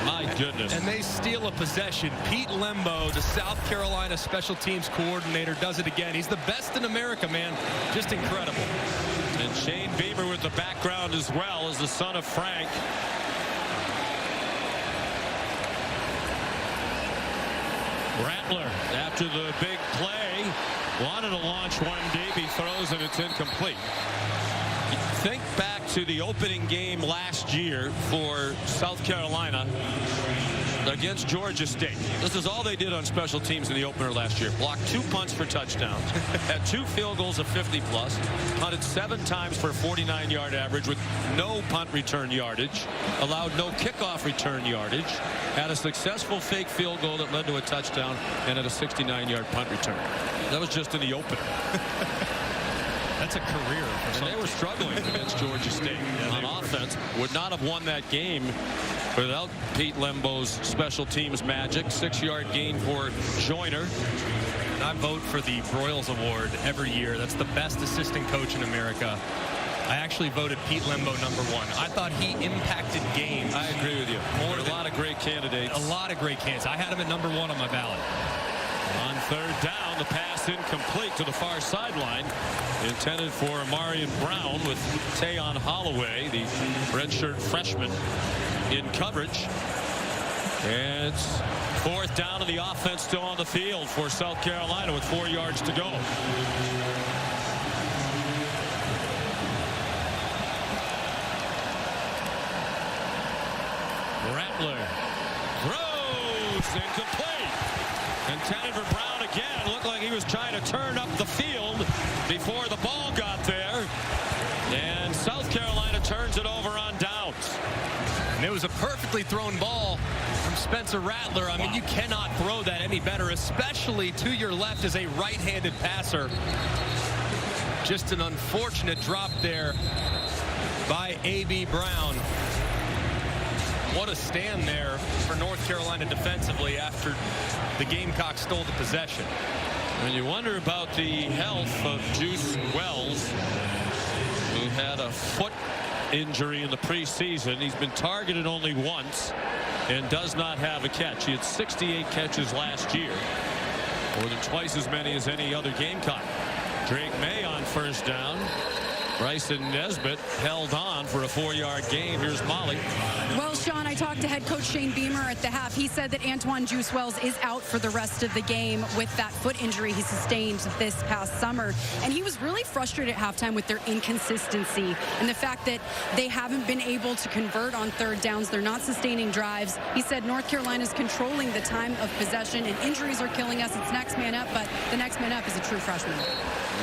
My goodness. And they steal a possession. Pete Lembo, the South Carolina special teams coordinator, does it again. He's the best in America, man. Just incredible. And Shane Beamer with the background as well as the son of Frank. Rattler, after the big play, wanted to launch one deep. He throws and it's incomplete. Think back to the opening game last year for South Carolina against Georgia State. This is all they did on special teams in the opener last year. Blocked 2 punts for touchdowns, had 2 field goals of 50-plus, punted 7 times for a 49-yard average with no punt return yardage, allowed no kickoff return yardage, had a successful fake field goal that led to a touchdown, and had a 69-yard punt return. That was just in the opener. That's a career. And they were struggling against Georgia State on offense. Would not have won that game without Pete Lembo's special teams magic. 6-yard gain for Joyner. I vote for the Broyles Award every year. That's the best assistant coach in America. I actually voted Pete Lembo #1. I thought he impacted games. I agree with you. There are a lot of great candidates. A lot of great candidates. I had him at #1 on my ballot. On third down, the pass incomplete to the far sideline. Intended for Omarion Brown with Tayon Holloway, the redshirt freshman, in coverage. And it's fourth down, and the offense still on the field for South Carolina with 4 yards to go. Rattler throws incomplete. Intended for Brown again. Looked like he was trying to turn up the field before the ball got there. And South Carolina turns it over on downs. And it was a perfectly thrown ball from Spencer Rattler. I mean, you cannot throw that any better, especially to your left as a right-handed passer. Just an unfortunate drop there by A.B. Brown. What a stand there for North Carolina defensively after the Gamecocks stole the possession. And you wonder about the health of Juice Wells, who had a foot injury in the preseason. He's been targeted only once and does not have a catch. He had 68 catches last year, more than twice as many as any other Gamecock. Drake Maye on first down. Bryson Nesbitt held on for a 4-yard gain. Here's Molly. Well, Sean, I talked to head coach Shane Beamer at the half. He said that Antoine Juice Wells is out for the rest of the game with that foot injury he sustained this past summer. And he was really frustrated at halftime with their inconsistency and the fact that they haven't been able to convert on third downs. They're not sustaining drives. He said North Carolina's controlling the time of possession, and injuries are killing us. It's next man up, but the next man up is a true freshman.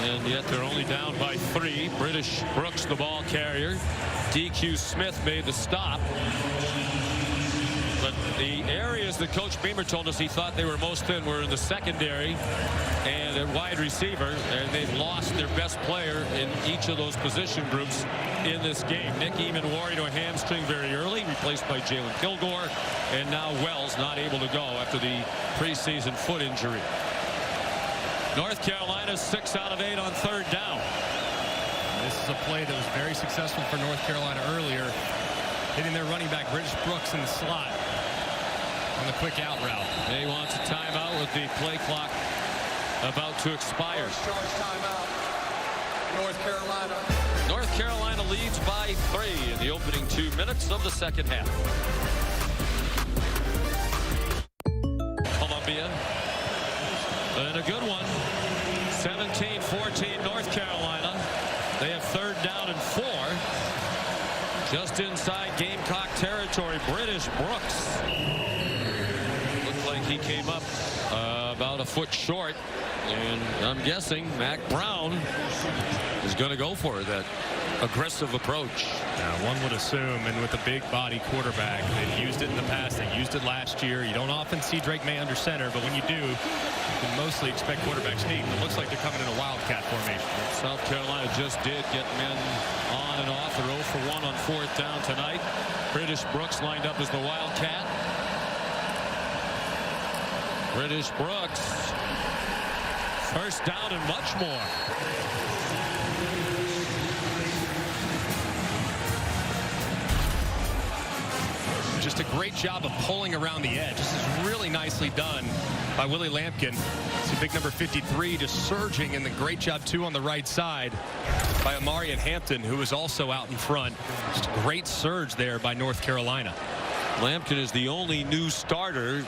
And yet they're only down by 3. British Brooks, the ball carrier. DQ Smith made the stop. But the areas that Coach Beamer told us he thought they were most thin were in the secondary and at wide receiver, and they've lost their best player in each of those position groups in this game. Nick Eamon worried to a hamstring very early, replaced by Jalen Kilgore, and now Wells not able to go after the preseason foot injury. North Carolina 6 out of 8 on third down. This is a play that was very successful for North Carolina earlier, hitting their running back British Brooks in the slot on the quick out route. He wants a timeout with the play clock about to expire. Charge timeout. North Carolina. North Carolina leads by 3 in the opening 2 minutes of the second half. Columbia. And a good one. 17-14 North Carolina. They have third down and 4. Just inside Gamecock territory. British Brooks. Looked like he came up about a foot short. And I'm guessing Mack Brown is going to go for that aggressive approach. One would assume, and with a big body quarterback, they've used it in the past. They used it last year. You don't often see Drake Maye under center, but when you do, you can mostly expect quarterback sneak. It looks like they're coming in a wildcat formation. South Carolina just did get men on and off. They're 0 for 1 on fourth down tonight. British Brooks lined up as the wildcat. British Brooks. First down and much more. Just a great job of pulling around the edge. This is really nicely done by Willie Lampkin. See big number 53 just surging, and the great job too on the right side by Omarion Hampton, who is also out in front. Just a great surge there by North Carolina. Lampkin is the only new starter,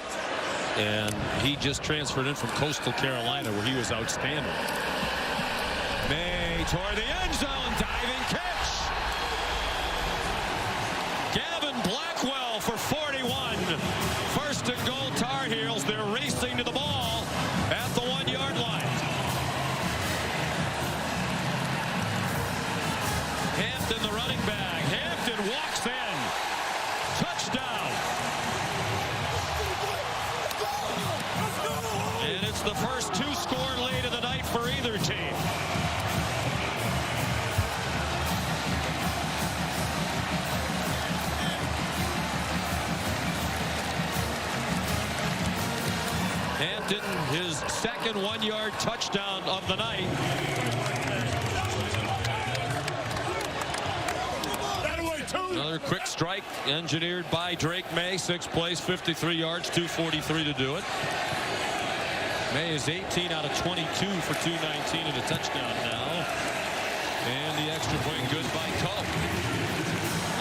and he just transferred in from Coastal Carolina, where he was outstanding. Maye toward the end zone, diving catch. Gavin Blackwell for 41. First and goal, Tar Heels. They're racing to the ball at the 1-yard line. Hampton, the running back. Hampton walks in. Touchdown. And it's the first 2-score lead of the night for either team. Hampton, his second 1-yard touchdown of the night. Another quick strike engineered by Drake Maye. 6 plays, 53 yards, 2:43 to do it. Maye is 18 out of 22 for 219 and a touchdown now. And the extra point good by Coe.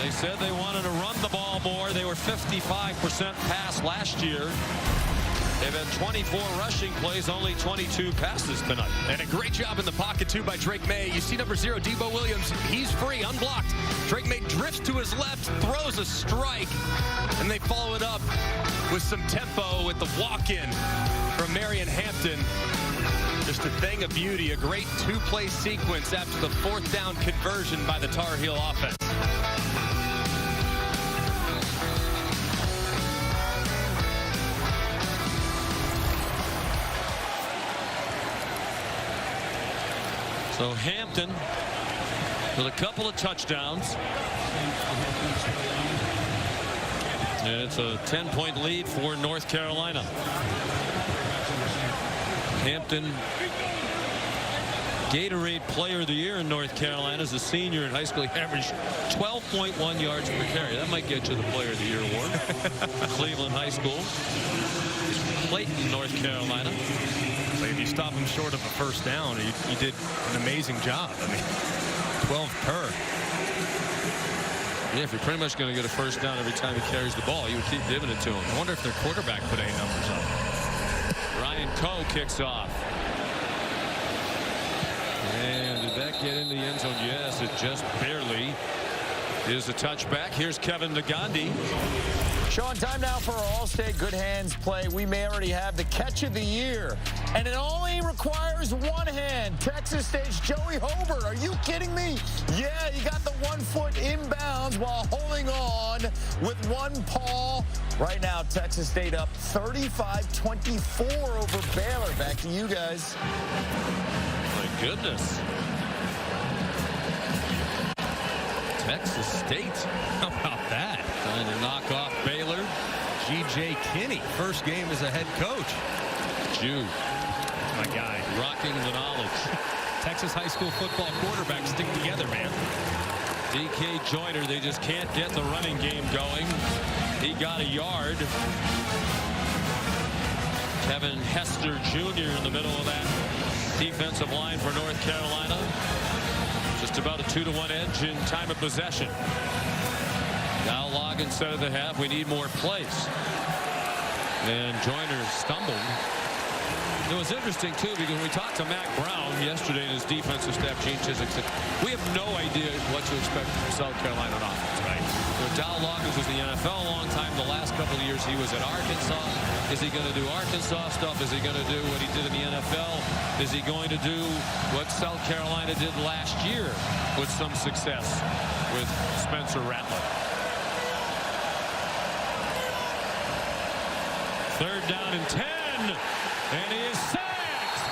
They said they wanted to run the ball more. They were 55% pass last year. They've had 24 rushing plays, only 22 passes tonight. And a great job in the pocket, too, by Drake Maye. You see number 0, Debo Williams. He's free, unblocked. Drake Maye drifts to his left, throws a strike, and they follow it up with some tempo with the walk-in from Omarion Hampton. Just a thing of beauty, a great 2-play sequence after the 4th down conversion by the Tar Heel offense. So Hampton with a couple of touchdowns. And it's a 10-point lead for North Carolina. Hampton, Gatorade Player of the Year in North Carolina, as a senior in high school. He averaged 12.1 yards per carry. That might get you the Player of the Year award. Cleveland High School. Clayton, North Carolina. If you stop him short of a first down, you did an amazing job. I mean, 12 per. Yeah, if you're pretty much going to get a first down every time he carries the ball, you would keep giving it to him. I wonder if their quarterback put any numbers up. Ryan Coe kicks off. And did that get in the end zone? Yes, it just barely. Is a touchback. Here's Kevin Nagandi. Sean, time now for our All-State Good Hands play. We may already have the catch of the year, and it only requires one hand. Texas State's Joey Hobert. Are you kidding me? Yeah, he got the 1 foot inbounds while holding on with one paw. Right now, Texas State up 35-24 over Baylor. Back to you guys. My goodness. Texas State. How about that? Trying to knock off Baylor. G.J. Kinney, first game as a head coach. Jew. My guy. Rocking the knowledge. Texas high school football quarterbacks stick together, man. DK Joyner, they just can't get the running game going. He got a yard. Kevin Hester Jr. in the middle of that defensive line for North Carolina. Just about a 2-to-1 edge in time of possession. Now Logan said at the half, we need more plays. And Joyner stumbled. It was interesting, too, because we talked to Mack Brown yesterday and his defensive staff, Gene Chizik, said, we have no idea what to expect from South Carolina on offense. Right. So Dow Loggins was in the NFL a long time. The last couple of years he was at Arkansas. Is he going to do Arkansas stuff? Is he going to do what he did in the NFL? Is he going to do what South Carolina did last year with some success with Spencer Rattler? Third down and 10. And he is sacked.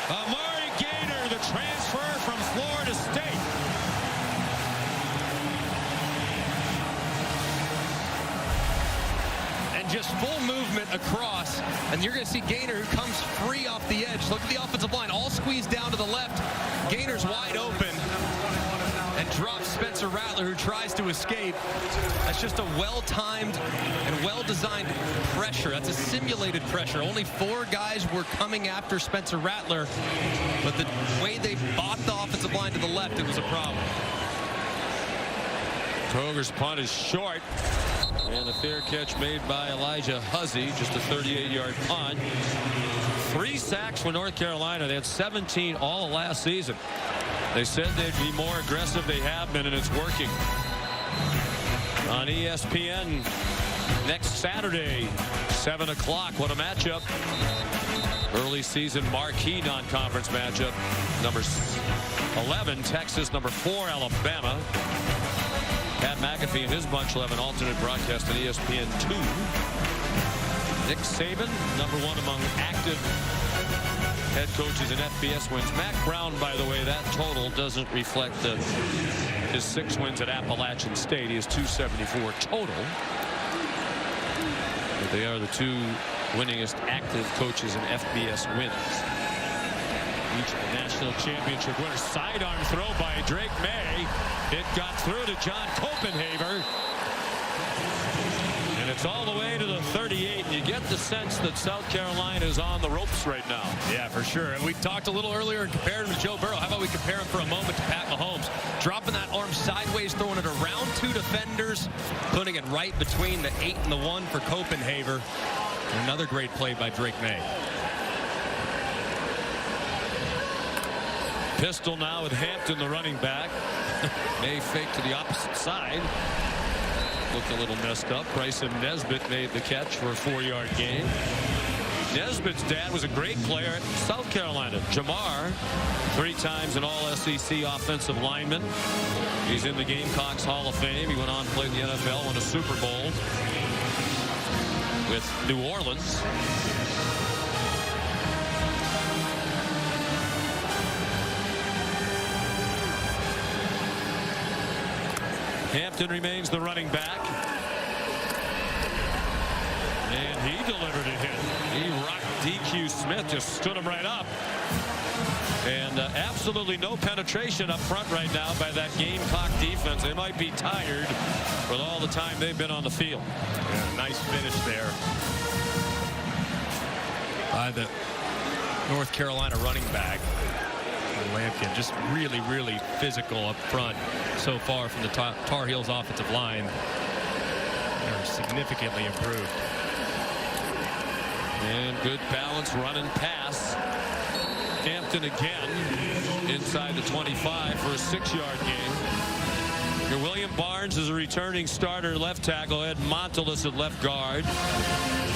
Amari Gator, the transfer from Florida State. And just full movement across. And you're going to see Gaynor, who comes free off the edge. Look at the offensive line, all squeezed down to the left. Gaynor's wide open and drops Spencer Rattler, who tries to escape. That's just a well-timed and well-designed pressure. That's a simulated pressure. Only 4 guys were coming after Spencer Rattler, but the way they bought the offensive line to the left, it was a problem. Toger's punt is short. And a fair catch made by Elijah Huzzy, just a 38-yard punt. 3 sacks for North Carolina. They had 17 all of last season. They said they'd be more aggressive. They have been, and it's working. On ESPN next Saturday, 7 o'clock. What a matchup. Early season marquee non-conference matchup. Number 11, Texas. Number 4, Alabama. Pat McAfee and his bunch will have an alternate broadcast on ESPN2. Nick Saban, number 1 among active head coaches in FBS wins. Mack Brown, by the way, that total doesn't reflect his 6 wins at Appalachian State. He has 274 total. But they are the 2 winningest active coaches in FBS wins. Each of the national championship winners. Sidearm throw by Drake Maye. It got through to John Copenhaver. And it's all the way to the 38. And you get the sense that South Carolina is on the ropes right now. Yeah, for sure. And we talked a little earlier and compared him to Joe Burrow. How about we compare him for a moment to Pat Mahomes? Dropping that arm sideways, throwing it around 2 defenders, putting it right between the 8 and the 1 for Copenhaver. And another great play by Drake Maye. Pistol now with Hampton, the running back. May fake to the opposite side. Looked a little messed up. Bryson Nesbitt made the catch for a 4-yard gain. Nesbitt's dad was a great player at South Carolina. Jamar, 3 times an all-SEC offensive lineman. He's in the Gamecocks Hall of Fame. He went on to play in the NFL, won a Super Bowl with New Orleans. Hampton remains the running back. And he delivered a hit. He rocked DQ Smith, just stood him right up. And absolutely no penetration up front right now by that Gamecock defense. They might be tired with all the time they've been on the field. Yeah, nice finish there by the North Carolina running back. Lampkin just really, really physical up front so far from the Tar Heels offensive line. They're significantly improved. And good balance running pass. Hampton again inside the 25 for a 6-yard gain. Your William Barnes is a returning starter left tackle. Ed Montelis at left guard,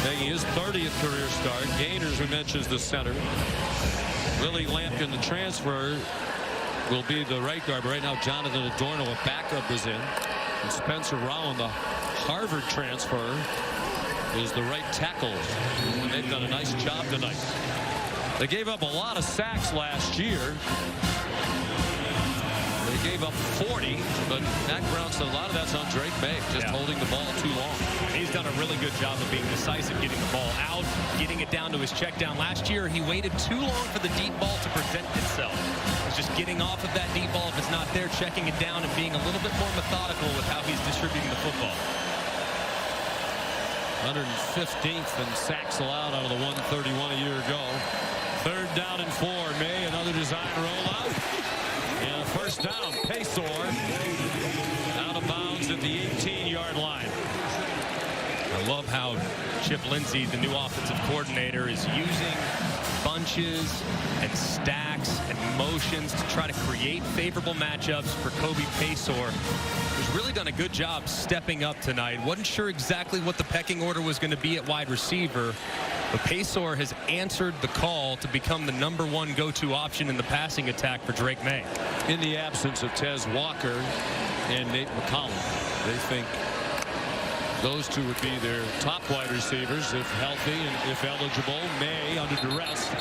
making his 30th career start. Gainers, we mentioned, the center. Willie Lampkin, the transfer, will be the right guard. But right now, Jonathan Adorno, a backup, is in. And Spencer Rattler, the Harvard transfer, is the right tackle. And they've done a nice job tonight. They gave up a lot of sacks last year. They gave up 40, but Mack Brown said a lot of that's on Drake Maye, just holding the ball too long. And he's done a really good job of being decisive, getting the ball out, getting it down to his check down. Last year, he waited too long for the deep ball to present itself. He's just getting off of that deep ball. If it's not there, checking it down and being a little bit more methodical with how he's distributing the football. 115th in sacks allowed out of the 131 a year ago. 3rd down and 4. Maye, another design rollout. And a first down. Paysor out of bounds at the 18-yard line. I love how Chip Lindsey, the new offensive coordinator, is using bunches and stacks and motions to try to create favorable matchups for Kobe Paysor, who's really done a good job stepping up tonight. Wasn't sure exactly what the pecking order was going to be at wide receiver, but Paysor has answered the call to become the #1 go-to option in the passing attack for Drake Maye. In the absence of Tez Walker and Nate McCollum, they think those two would be their top wide receivers if healthy and if eligible. Maye, under duress,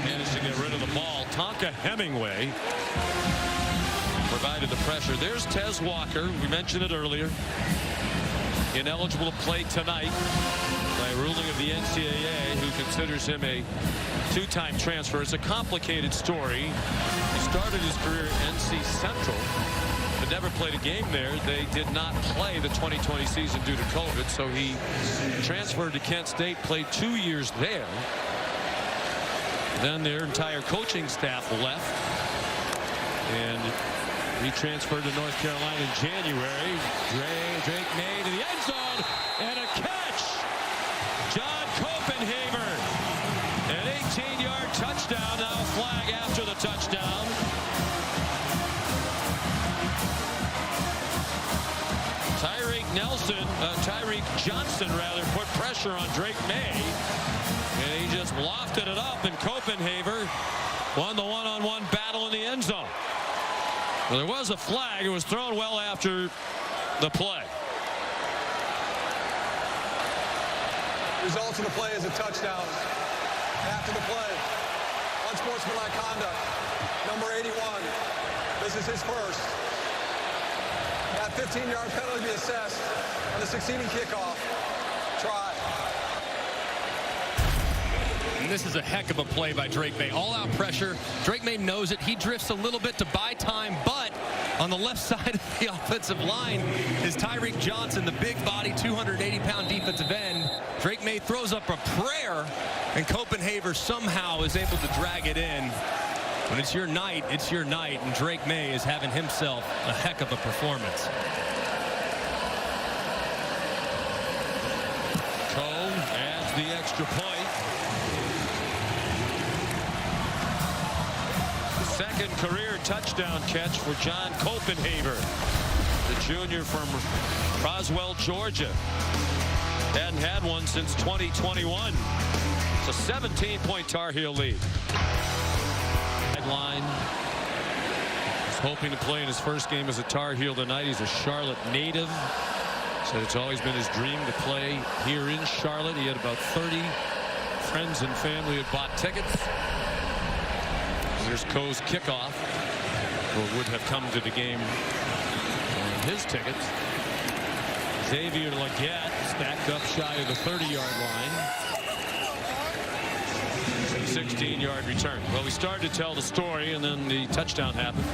managed to get rid of the ball. Tonka Hemingway provided the pressure. There's Tez Walker. We mentioned it earlier. Ineligible to play tonight by ruling of the NCAA, who considers him a 2-time transfer. It's a complicated story. He started his career at NC Central, but never played a game there. They did not play the 2020 season due to COVID, so he transferred to Kent State, played 2 years there. Then their entire coaching staff left, and he transferred to North Carolina in January. Drake Maye to the end zone, and a catch. John Copenhaver, an 18-yard touchdown. Now a flag after the touchdown. Tyreek Johnson put pressure on Drake Maye, and he just lofted it up, and Copenhaver won the one-on-one battle in the end zone. Well, there was a flag. It was thrown well after the play. Results of the play is a touchdown. After the play, unsportsmanlike conduct, number 81. This is his first. That 15-yard penalty be assessed on the succeeding kickoff. Try. And this is a heck of a play by Drake Maye. All-out pressure. Drake Maye knows it. He drifts a little bit to buy time, but on the left side of the offensive line is Tyreek Johnson, the big body, 280-pound defensive end. Drake Maye throws up a prayer, and Copenhaver somehow is able to drag it in. When it's your night, and Drake Maye is having himself a heck of a performance. Cole adds the extra point. Second career touchdown catch for John Copenhaver, the junior from Roswell, Georgia. Hadn't had one since 2021. It's a 17-point Tar Heel lead. Line. He's hoping to play in his first game as a Tar Heel tonight. He's a Charlotte native. Said it's always been his dream to play here in Charlotte. He had about 30 friends and family who bought tickets. There's Coe's kickoff, or would have come to the game on his tickets. Xavier Leggett stacked up shy of the 30-yard line. 16-yard return. Well, we started to tell the story, and then the touchdown happened.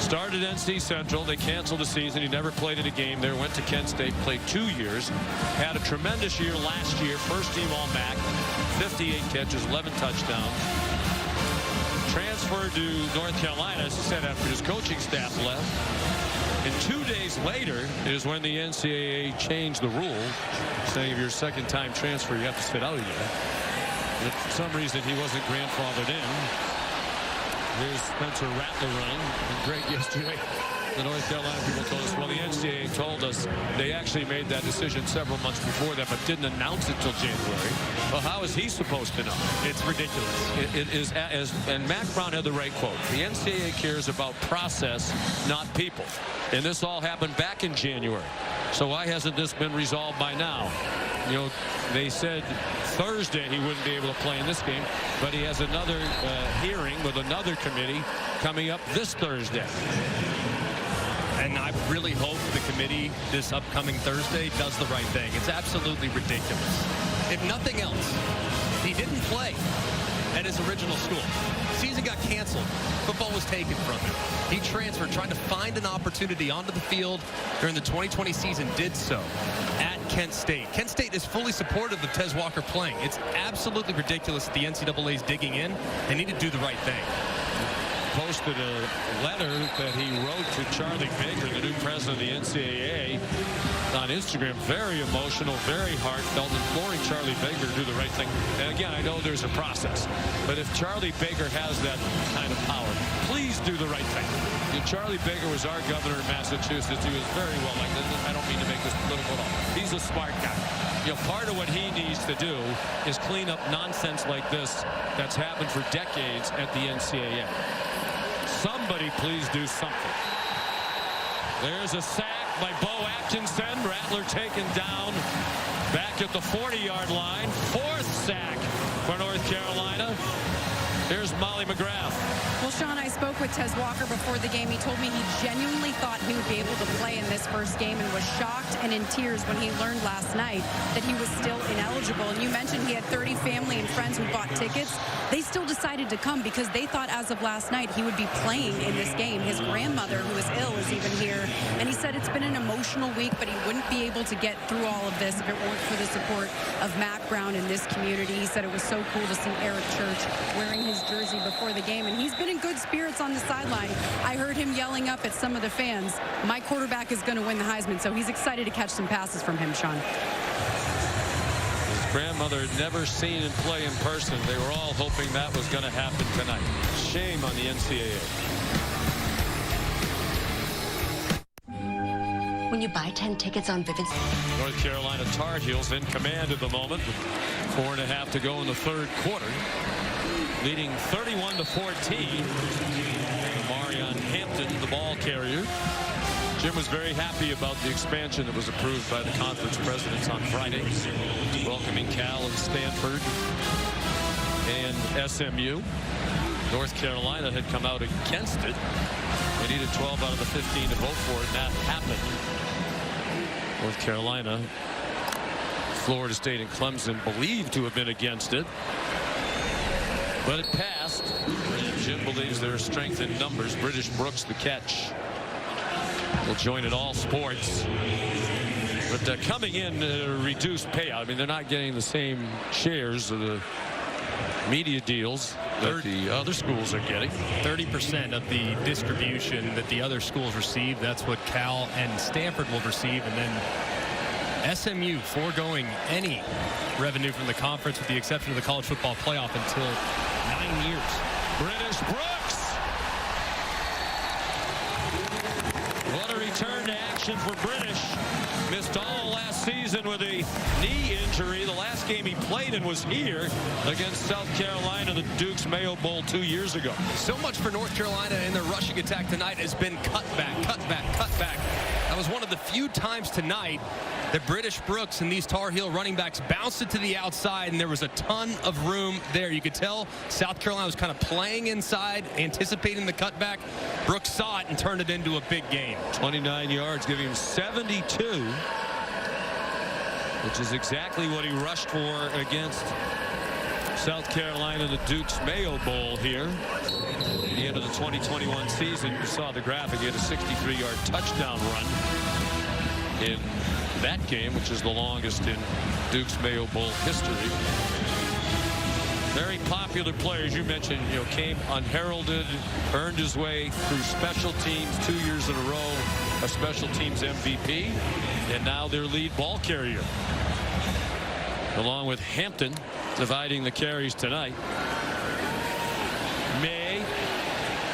Started NC Central. They canceled the season. He never played in a game there. Went to Kent State, played 2 years. Had a tremendous year last year. First team All-Mac. 58 catches, 11 touchdowns. Transferred transferred to North Carolina, as I said, after his coaching staff left. And 2 days later is when the NCAA changed the rule, saying if you're a second-time transfer, you have to sit out a year. And for some reason, he wasn't grandfathered in. Here's Spencer Rattler running. And great yesterday. The North Carolina people told us, well, the NCAA told us they actually made that decision several months before that, but didn't announce it till January. Well, how is he supposed to know? It's ridiculous. It is, and Mack Brown had the right quote. The NCAA cares about process, not people. And this all happened back in January. So why hasn't this been resolved by now? You know, they said Thursday he wouldn't be able to play in this game, but he has another hearing with another committee coming up this Thursday. And I really hope the committee this upcoming Thursday does the right thing. It's absolutely ridiculous. If nothing else, he didn't play at his original school. Season got canceled. Football was taken from him. He transferred, trying to find an opportunity onto the field during the 2020 season, did so at Kent State. Kent State is fully supportive of Tez Walker playing. It's absolutely ridiculous that the NCAA is digging in. They need to do the right thing. Posted a letter that he wrote to Charlie Baker, the new president of the NCAA, on Instagram. Very emotional, very heartfelt, imploring Charlie Baker to do the right thing. And again, I know there's a process, but if Charlie Baker has that kind of power, please do the right thing. And Charlie Baker was our governor in Massachusetts. He was very well liked. I don't mean to make this political at all. He's a smart guy. You know, part of what he needs to do is clean up nonsense like this that's happened for decades at the NCAA. Somebody please do something. There's a sack by Bo Atkinson. Rattler taken down back at the 40-yard line. Fourth sack for North Carolina. Here's Molly McGrath. Well, Sean, I spoke with Tez Walker before the game. He told me he genuinely thought he would be able to play in this first game and was shocked and in tears when he learned last night that he was still ineligible. And you mentioned he had 30 family and friends who bought tickets. They still decided to come because they thought as of last night he would be playing in this game. His grandmother, who is ill, is even here. And he said it's been an emotional week, but he wouldn't be able to get through all of this if it weren't for the support of Mack Brown in this community. He said it was so cool to see Eric Church wearing his jersey before the game, and he's been in good spirits on the sideline. I heard him yelling up at some of the fans, my quarterback is going to win the Heisman, so he's excited to catch some passes from him, Sean. His grandmother had never seen him play in person. They were all hoping that was going to happen tonight. Shame on the NCAA. When you buy 10 tickets on Vivid... North Carolina Tar Heels in command at the moment. 4.5 to go in the third quarter. Leading 31-14. Omarion Hampton, the ball carrier. Jim was very happy about the expansion that was approved by the conference presidents on Friday, welcoming Cal and Stanford and SMU. North Carolina had come out against it. They needed 12 out of the 15 to vote for it, and that happened. North Carolina, Florida State, and Clemson believed to have been against it. But it passed. Jim believes there is strength in numbers. British Brooks, the catch. Will join at all sports. But coming in reduced payout. I mean, they're not getting the same shares of the media deals that the other schools are getting. 30% of the distribution that the other schools receive, that's what Cal and Stanford will receive. And then SMU foregoing any revenue from the conference with the exception of the college football playoff until 9 years. British Brooks. What a return to action for British. Missed all last season with a knee injury. The last game he played in was here against South Carolina, the Duke's Mayo Bowl 2 years ago. So much for North Carolina in their rushing attack tonight has been cut back. That was one of the few times tonight that British Brooks and these Tar Heel running backs bounced it to the outside, and there was a ton of room there. You could tell South Carolina was kind of playing inside, anticipating the cutback. Brooks saw it and turned it into a big gain. 29 yards, giving him 72, which is exactly what he rushed for against South Carolina, the Duke's Mayo Bowl here. At the end of the 2021 season, you saw the graphic. He had a 63-yard touchdown run in that game, which is the longest in Duke's Mayo Bowl history. Very popular player, as you mentioned, came unheralded, earned his way through special teams 2 years in a row, a special teams MVP, and now their lead ball carrier. Along with Hampton dividing the carries tonight. Maye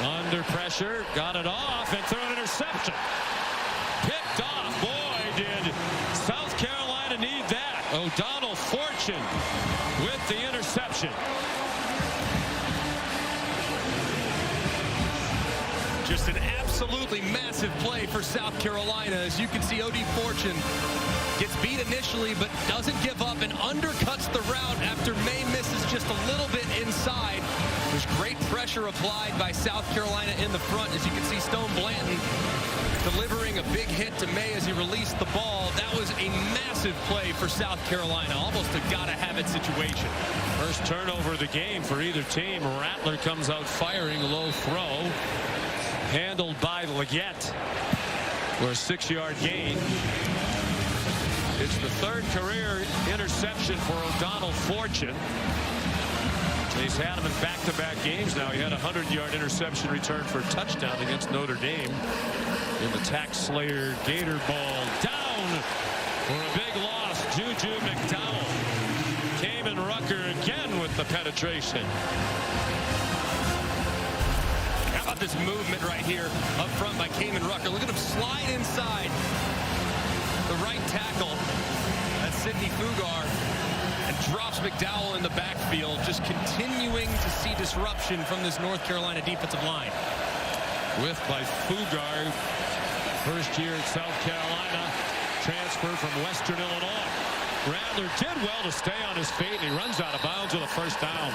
under pressure, got it off and threw an interception. Picked off. Boy, did South Carolina need that. O'Donnell Fortune with the interception. Just an absolutely massive play for South Carolina. As you can see, O.D. Fortune gets beat initially, but doesn't give up and undercuts the route after Maye misses just a little bit inside. There's great pressure applied by South Carolina in the front. As you can see, Stone Blanton delivering a big hit to Maye as he released the ball. That was a massive play for South Carolina. Almost a gotta-have-it situation. First turnover of the game for either team. Rattler comes out firing, a low throw. Handled by Leggett for a 6-yard gain. It's the third career interception for O'Donnell Fortune. He's had him in back-to-back games now. He had a 100-yard interception return for a touchdown against Notre Dame in the Tax Slayer Gator Bowl. Down for a big loss. Juju McDowell. Cayman Rucker again with the penetration. How about this movement right here up front by Kayman Rucker? Look at him slide inside the right tackle. That's Sidney Fugar. And drops McDowell in the backfield, just continuing to see disruption from this North Carolina defensive line. Whiffed by Fugar, first year at South Carolina, transfer from Western Illinois. Rattler did well to stay on his feet, and he runs out of bounds with a first down.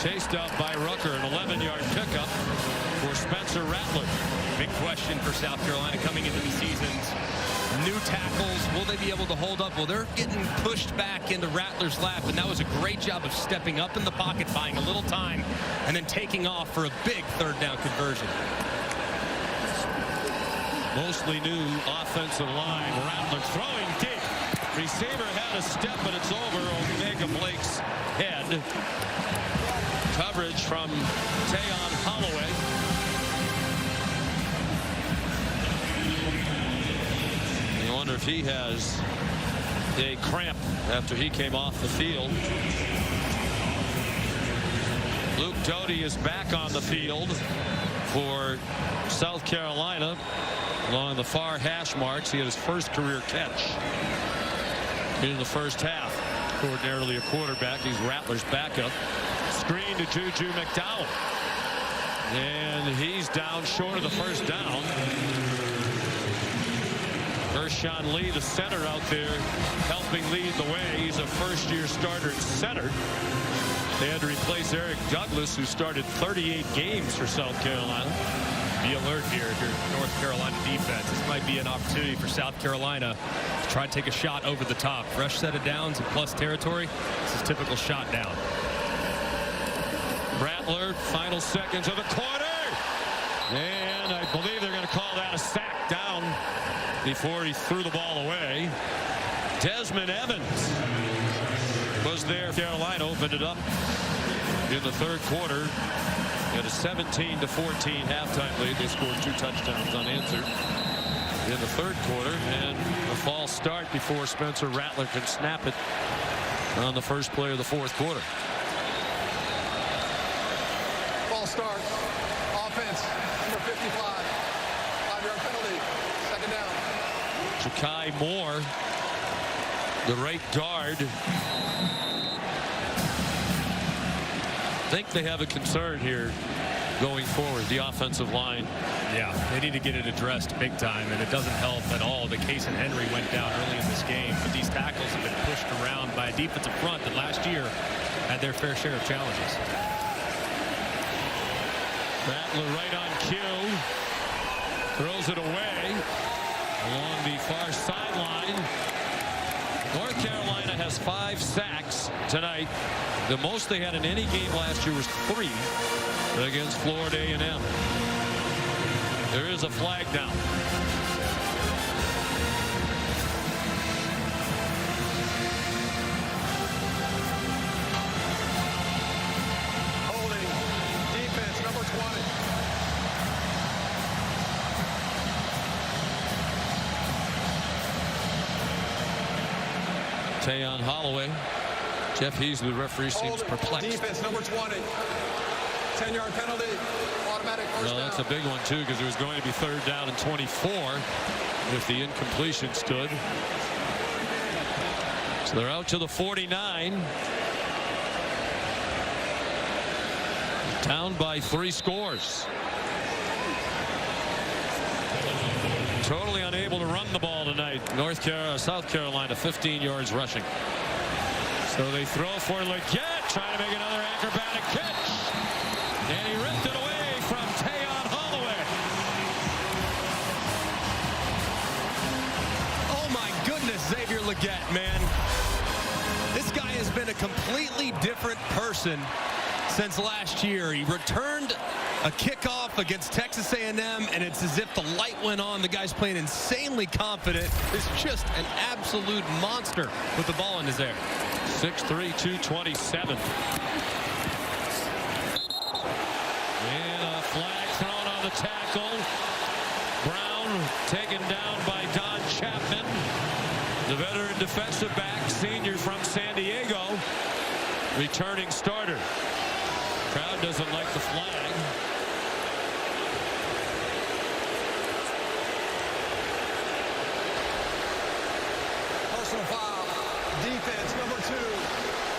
Chased out by Rucker, an 11-yard pickup for Spencer Rattler. Big question for South Carolina coming into the seasons. New tackles, will they be able to hold up? Well, they're getting pushed back into Rattler's lap, and that was a great job of stepping up in the pocket, buying a little time, and then taking off for a big third down conversion. Mostly new offensive line. Rattler throwing deep. Receiver had a step, but it's over Omega Blake's head. Coverage from Tayon Holloway. You wonder if he has a cramp after he came off the field. Luke Doty is back on the field for South Carolina along the far hash marks. He had his first career catch in the first half. Ordinarily a quarterback. He's Rattler's backup. Screen to Juju McDowell. And he's down short of the first down. Ershawn Lee, the center out there, helping lead the way. He's a first-year starter at center. They had to replace Eric Douglas, who started 38 games for South Carolina. Be alert here if you're North Carolina defense. This might be an opportunity for South Carolina to try to take a shot over the top. Fresh set of downs and plus territory. This is typical shot down. Rattler, final seconds of the quarter. And I believe they're going to call that a sack down before he threw the ball away. Desmond Evans was there. Carolina opened it up in the third quarter. At a 17-14 halftime lead. They scored 2 touchdowns unanswered in the third quarter. And a false start before Spencer Rattler can snap it on the first play of the fourth quarter. False start. Offense, number 55. 5-yard penalty. Second down. Ja'Kai Moore, the right guard. I think they have a concern here going forward, the offensive line. Yeah, they need to get it addressed big time, and it doesn't help at all that Case and Henry went down early in this game. But these tackles have been pushed around by a defensive front that last year had their fair share of challenges. Rattler right on cue. Throws it away along the far sideline. North Carolina has 5 sacks tonight. The most they had in any game last year was 3 against Florida A&M. There is a flag down. 20. Tayon Holloway. Jeff Heasley, the referee, seems perplexed. Defense, number 20. 10-yard penalty. Automatic first down. Well, that's a big one, too, because it was going to be 3rd down and 24 if the incompletion stood. So they're out to the 49. Down by 3 scores. Totally unable to run the ball tonight. South Carolina, 15 yards rushing. So they throw for Leggett, trying to make another acrobatic catch. And he ripped it away from Tayon Holloway. Oh my goodness, Xavier Leggett, man. This guy has been a completely different person since last year. He returned a kickoff against Texas A&M, and it's as if the light went on. The guy's playing insanely confident. He's just an absolute monster with the ball in his air. 6'3", 227. And a flag thrown on the tackle. Brown taken down by Don Chapman, the veteran defensive back, senior from San Diego, returning starter. Crowd doesn't like the flag. Personal foul. Defense, number 2.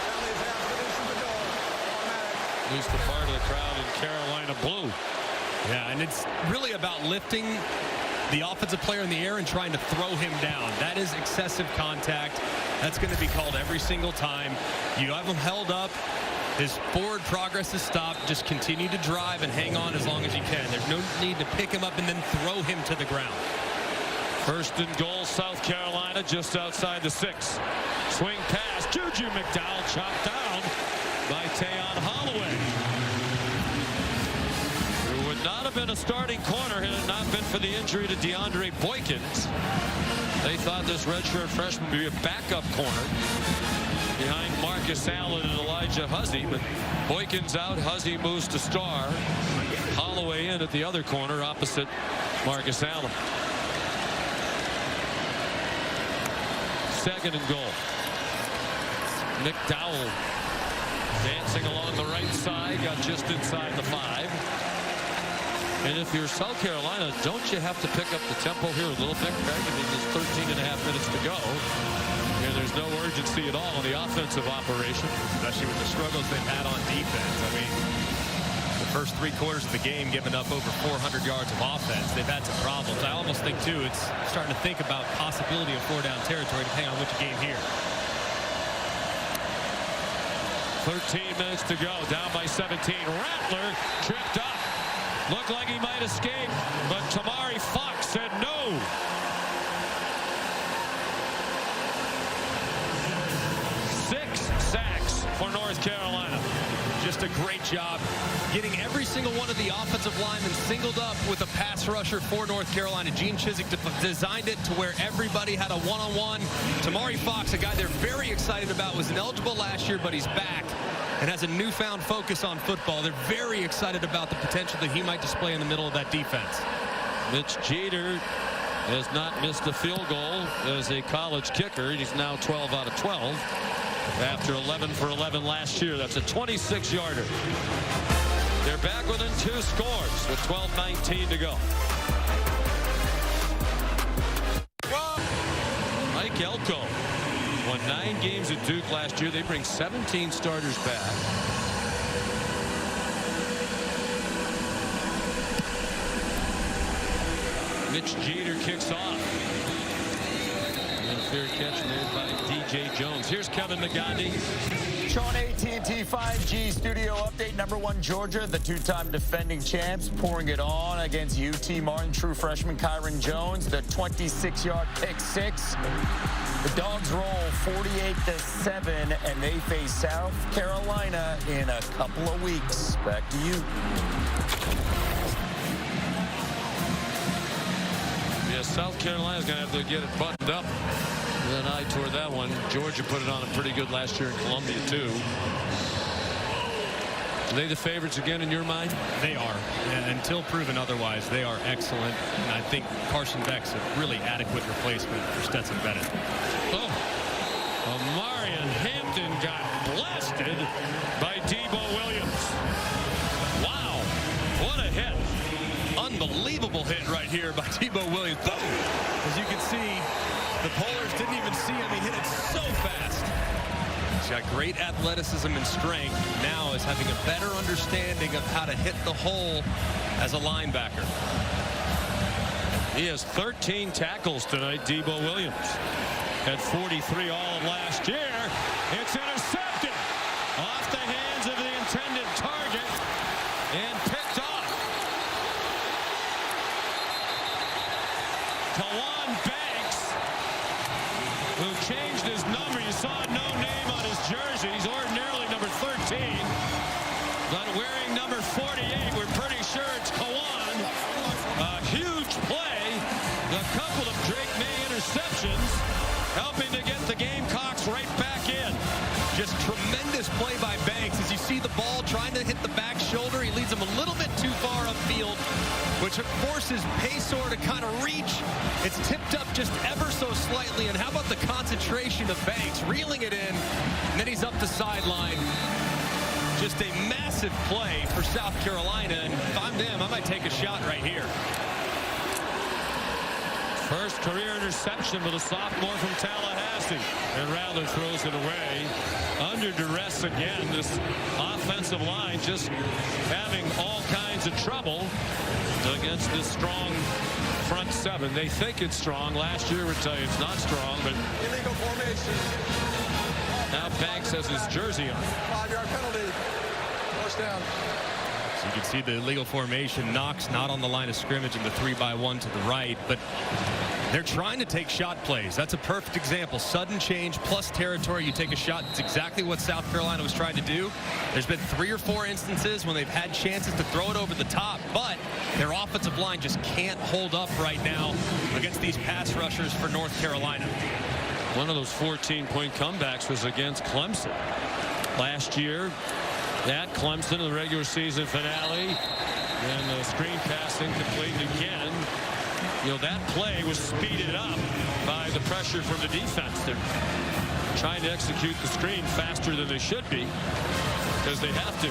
Penalties after the issue the goal. Automatic. At least the part of the crowd in Carolina blue. Yeah, and it's really about lifting the offensive player in the air and trying to throw him down. That is excessive contact. That's going to be called every single time. You have him held up. His forward progress is stopped. Just continue to drive and hang on as long as you can. There's no need to pick him up and then throw him to the ground. 1st and goal, South Carolina, just outside the 6. Swing pass, Juju McDowell chopped down by Tayon Holloway. Who would not have been a starting corner had it not been for the injury to DeAndre Boykins. They thought this redshirt freshman would be a backup corner behind Marcus Allen and Elijah Huzzie, but Boykins out, Huzzie moves to star. Holloway in at the other corner opposite Marcus Allen. 2nd and goal. McDowell dancing along the right side, got just inside the 5. And if you're South Carolina, don't you have to pick up the tempo here a little bit, Craig? I mean, there's 13.5 minutes to go. And there's no urgency at all in the offensive operation. Especially with the struggles they've had on defense. I mean, the first 3 quarters of the game giving up over 400 yards of offense. They've had some problems. I almost think, too, it's starting to think about possibility of 4-down territory depending on which game here. 13 minutes to go, down by 17. Rattler tripped up. Looked like he might escape, but Tamari Fox said no. For North Carolina. Just a great job getting every single one of the offensive linemen singled up with a pass rusher for North Carolina. Gene Chizik designed it to where everybody had a one-on-one. Tamari Fox, a guy they're very excited about, was ineligible last year, but he's back and has a newfound focus on football. They're very excited about the potential that he might display in the middle of that defense. Mitch Jeter has not missed a field goal as a college kicker. He's now 12 out of 12. After 11 for 11 last year. That's a 26-yarder. They're back within 2 scores with 12:19 to go. Mike Elko won 9 games at Duke last year. They bring 17 starters back. Mitch Jeter kicks off. Fair catch made by DJ Jones. Here's Kevin McGandhi. Sean, AT&T 5G studio update. Number 1 Georgia, the 2-time defending champs, pouring it on against UT Martin. True freshman Kyron Jones, the 26-yard pick 6. The Dogs roll 48-7, and they face South Carolina in a couple of weeks. Back to you. Yeah, South Carolina's going to have to get it buttoned up. With an eye toward that one. Georgia put it on him pretty good last year in Columbia, too. Are they the favorites again in your mind? They are. And until proven otherwise, they are excellent. And I think Carson Beck's a really adequate replacement for Stetson Bennett. Oh, Omarion Hampton got blasted by Debo Williams. Wow, what a hit. Unbelievable hit right here by Debo Williams. Boom! As you can see, the Polars didn't even see him. He hit it so fast. He's got great athleticism and strength. Now is having a better understanding of how to hit the hole as a linebacker. He has 13 tackles tonight, Debo Williams. Had 43 all of last year. It's intercepted off the hands of the intended target and picked off. Kawan Banks, who changed his number. You saw no name on his jersey. He's ordinarily number 13, but wearing number 48, we're pretty sure it's Kawan. A huge play. A couple of Drake Maye interceptions, helping to get the Gamecocks right back in. Just tremendous play by Banks. As you see the ball trying to hit the back shoulder, he leads him a little bit too far upfield, which forces Paysor to kind of reach. It's tipped up just ever so slightly. And how about the concentration of Banks, reeling it in, and then he's up the sideline. Just a massive play for South Carolina, and if I'm them, I might take a shot right here. First career interception with a sophomore from Tallahassee. And Rattler throws it away. Under duress again. This offensive line just having all kinds of trouble against this strong front seven. They think it's strong. Last year would tell you it's not strong, but Illegal formation. now Banks has his jersey on. 5-yard penalty. First down. So you can see the illegal formation. Knox not on the line of scrimmage in the 3-by-1 to the right, but they're trying to take shot plays. That's a perfect example. Sudden change plus territory. You take a shot. It's exactly what South Carolina was trying to do. There's been 3 or 4 instances when they've had chances to throw it over the top, but their offensive line just can't hold up right now against these pass rushers for North Carolina. One of those 14-point comebacks was against Clemson last year at Clemson in the regular season finale, and the screen pass incomplete again. You know, that play was speeded up by the pressure from the defense. They're trying to execute the screen faster than they should be because they have to.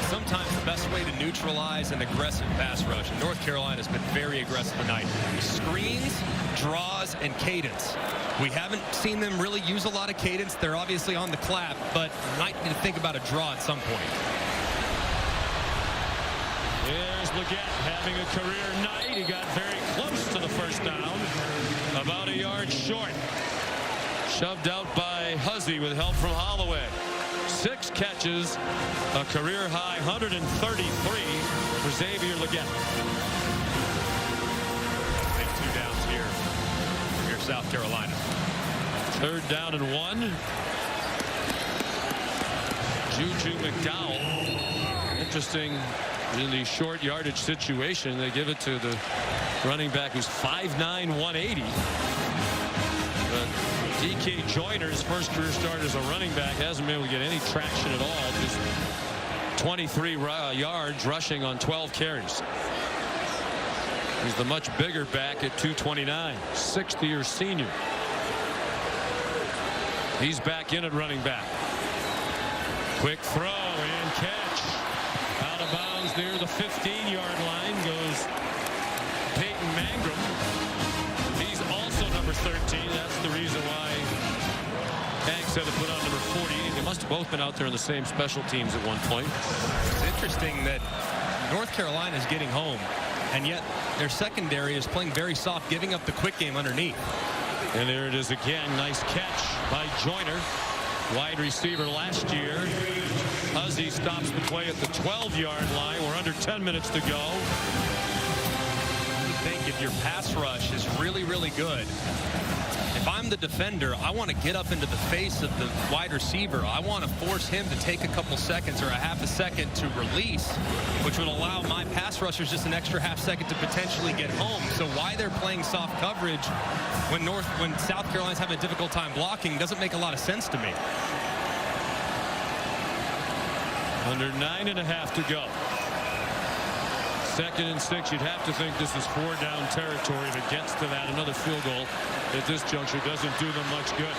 Sometimes the best way to neutralize an aggressive pass rush, and North Carolina's been very aggressive tonight. Screens, draws, and cadence. We haven't seen them really use a lot of cadence. They're obviously on the clap, but might need to think about a draw at some point. Here's Leggett having a career night. He got very close to the first down, about a yard short. Shoved out by Huzzy with help from Holloway. 6 catches, a career high 133 for Xavier Leggett. Take 2 downs here. Here's South Carolina. 3rd down and 1. Juju McDowell. Interesting in the short yardage situation. They give it to the running back who's 5'9", 180. But DK Joyner's first career start as a running back hasn't been able to get any traction at all. Just 23 yards rushing on 12 carries. He's the much bigger back at 229, 6th-year senior. He's back in at running back. Quick throw and catch. Out of bounds near the 15-yard line goes Peyton Mangrum. He's also number 13. That's the reason why Banks had to put on number 48. They must have both been out there in the same special teams at one point. It's interesting that North Carolina is getting home, and yet their secondary is playing very soft, giving up the quick game underneath. And there it is again. Nice catch by Joyner. Wide receiver last year. Huzzy stops the play at the 12-yard line. We're under 10 minutes to go. I think if your pass rush is really, really good, if I'm the defender, I want to get up into the face of the wide receiver. I want to force him to take a couple seconds or a half a second to release, which would allow my pass rushers just an extra half second to potentially get home. So why they're playing soft coverage when South Carolina's having a difficult time blocking doesn't make a lot of sense to me. Under 9.5 to go. 2nd and 6. You'd have to think this is 4-down territory. If it gets to that, another field goal at this juncture doesn't do them much good.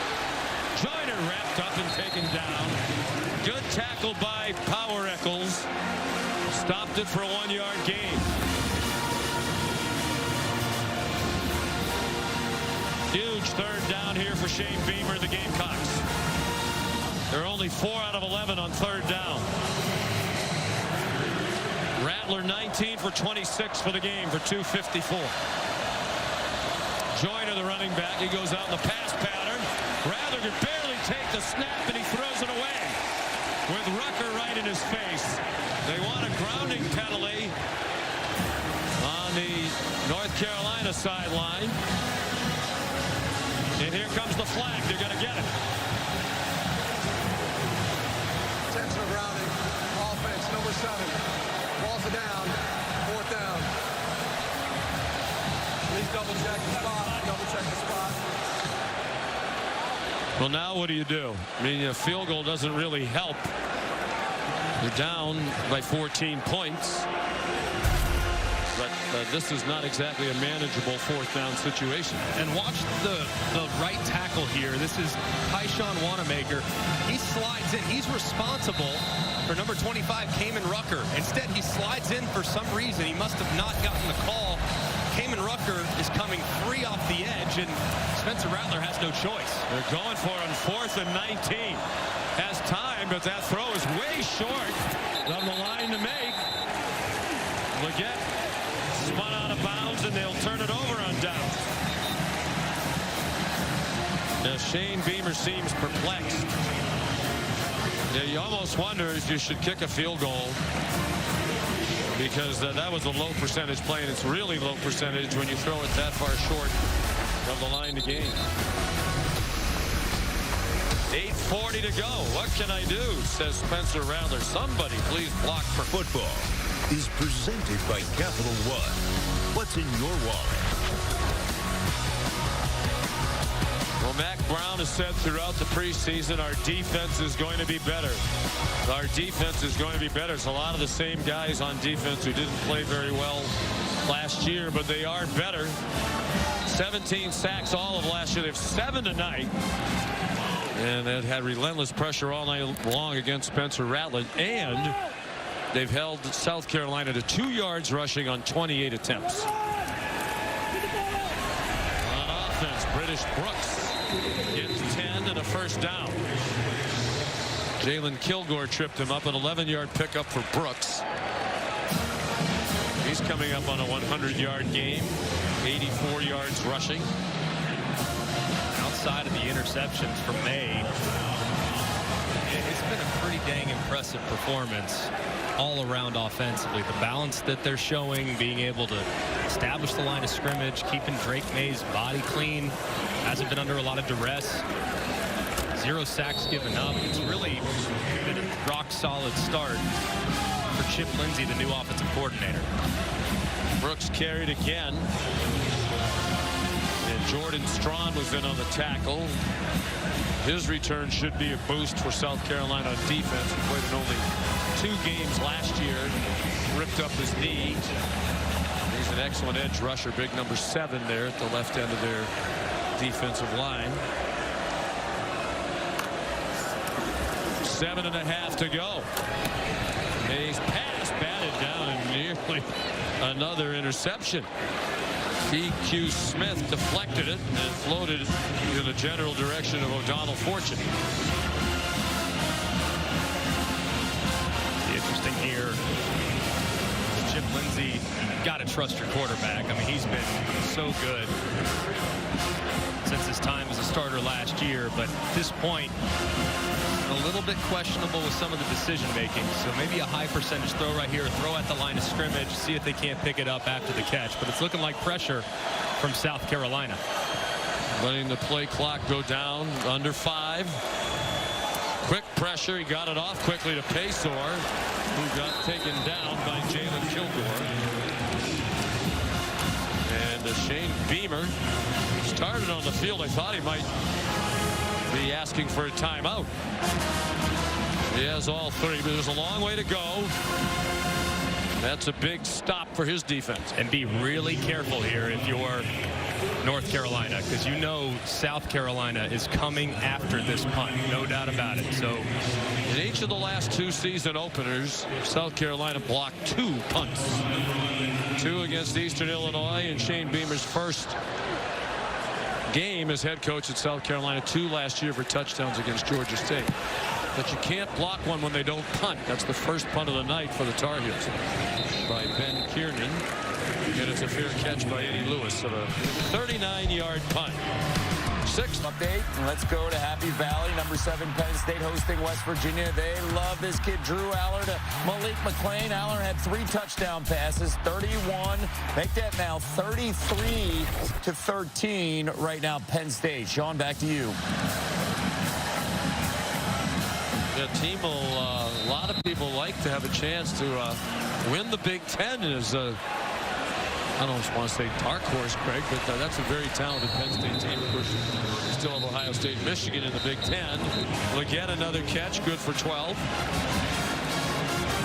Joyner wrapped up and taken down. Good tackle by Power Eccles. Stopped it for a 1-yard gain. Huge 3rd down here for Shane Beamer and the Gamecocks. They're only 4 out of 11 on 3rd down. Rattler 19 for 26 for the game for 254. Joyner, the running back, he goes out in the pass pattern. Rattler could barely take the snap, and he throws it away with Rucker right in his face. They want a grounding penalty on the North Carolina sideline. And here comes the flag. They're going to get it. Intentional grounding. Offense, number 7. Balls it down. 4th down. Please double check the spot. Double check the spot. Well, now what do you do? I mean, a field goal doesn't really help. You're down by 14 points. But this is not exactly a manageable 4th down situation. And watch the right tackle here. This is Tyshawn Wanamaker. He slides in. He's responsible for number 25, Kamen Rucker. Instead, he slides in for some reason. He must have not gotten the call. Kamen Rucker is coming free off the edge, and Spencer Rattler has no choice. They're going for it on 4th and 19. Has time, but that throw is way short of the line to make. Leggett spun out of bounds, and they'll turn it over on down. Now Shane Beamer seems perplexed. Yeah, you almost wonder if you should kick a field goal, because that was a low percentage play, and it's really low percentage when you throw it that far short of the line to gain. 8:40 to go. What can I do? Says Spencer Rattler. Somebody please block for football. Is presented by Capital One. What's in your wallet? Well, Mack Brown has said throughout the preseason our defense is going to be better. Our defense is going to be better. It's a lot of the same guys on defense who didn't play very well last year, but they are better. 17 sacks all of last year. They have 7 tonight. And they've had relentless pressure all night long against Spencer Rattler. And they've held South Carolina to 2 yards rushing on 28 attempts. On offense, British Brooks gets 10 and a 1st down. Jalen Kilgore tripped him up, an 11-yard pickup for Brooks. He's coming up on a 100-yard game, 84 yards rushing. Outside of the interceptions from Maye, it's been a pretty dang impressive performance all around offensively. The balance that they're showing, being able to establish the line of scrimmage, keeping Drake Maye's body clean, hasn't been under a lot of duress. 0 sacks given up. It's really been a rock-solid start for Chip Lindsey, the new offensive coordinator. Brooks carried again. And Jordan Strawn was in on the tackle. His return should be a boost for South Carolina on defense. He played in only 2 games last year. Ripped up his knee. He's an excellent edge rusher. Big number 7 there at the left end of their defensive line. 7.5 to go. Maye's pass batted down and nearly another interception. T.Q. Smith deflected it and floated in the general direction of O'Donnell Fortune. Interesting here. Chip Lindsey, got to trust your quarterback. I mean, he's been so good since his time as a starter last year, but at this point, a little bit questionable with some of the decision making. So maybe a high percentage throw right here, throw at the line of scrimmage, see if they can't pick it up after the catch. But it's looking like pressure from South Carolina. Letting the play clock go down under 5. Quick pressure. He got it off quickly to Paysor, who got taken down by Jalen Kilgore. And Shane Beamer started on the field. I thought he might be asking for a timeout. He has all three, but there's a long way to go. That's a big stop for his defense. And be really careful here if you're North Carolina, because you know South Carolina is coming after this punt, no doubt about it. So in each of the last two season openers, South Carolina blocked 2 punts. 2 against Eastern Illinois and Shane Beamer's first game as head coach at South Carolina. 2 last year for touchdowns against Georgia State. But you can't block one when they don't punt. That's the first punt of the night for the Tar Heels by Ben Kiernan. And it's a fair catch by Eddie Lewis. So a 39-yard punt. 6th update. And let's go to Happy Valley. Number 7 Penn State hosting West Virginia. They love this kid, Drew Aller, to Malik McClain. Aller had 3 touchdown passes, 31. Make that now 33-13 right now, Penn State. Sean, back to you. The team will, a lot of people like to have a chance to win the Big Ten. Is I don't want to say dark horse, Craig, but that's a very talented Penn State team. Of course, you still have Ohio State, Michigan in the Big Ten. Leggett, another catch, good for 12.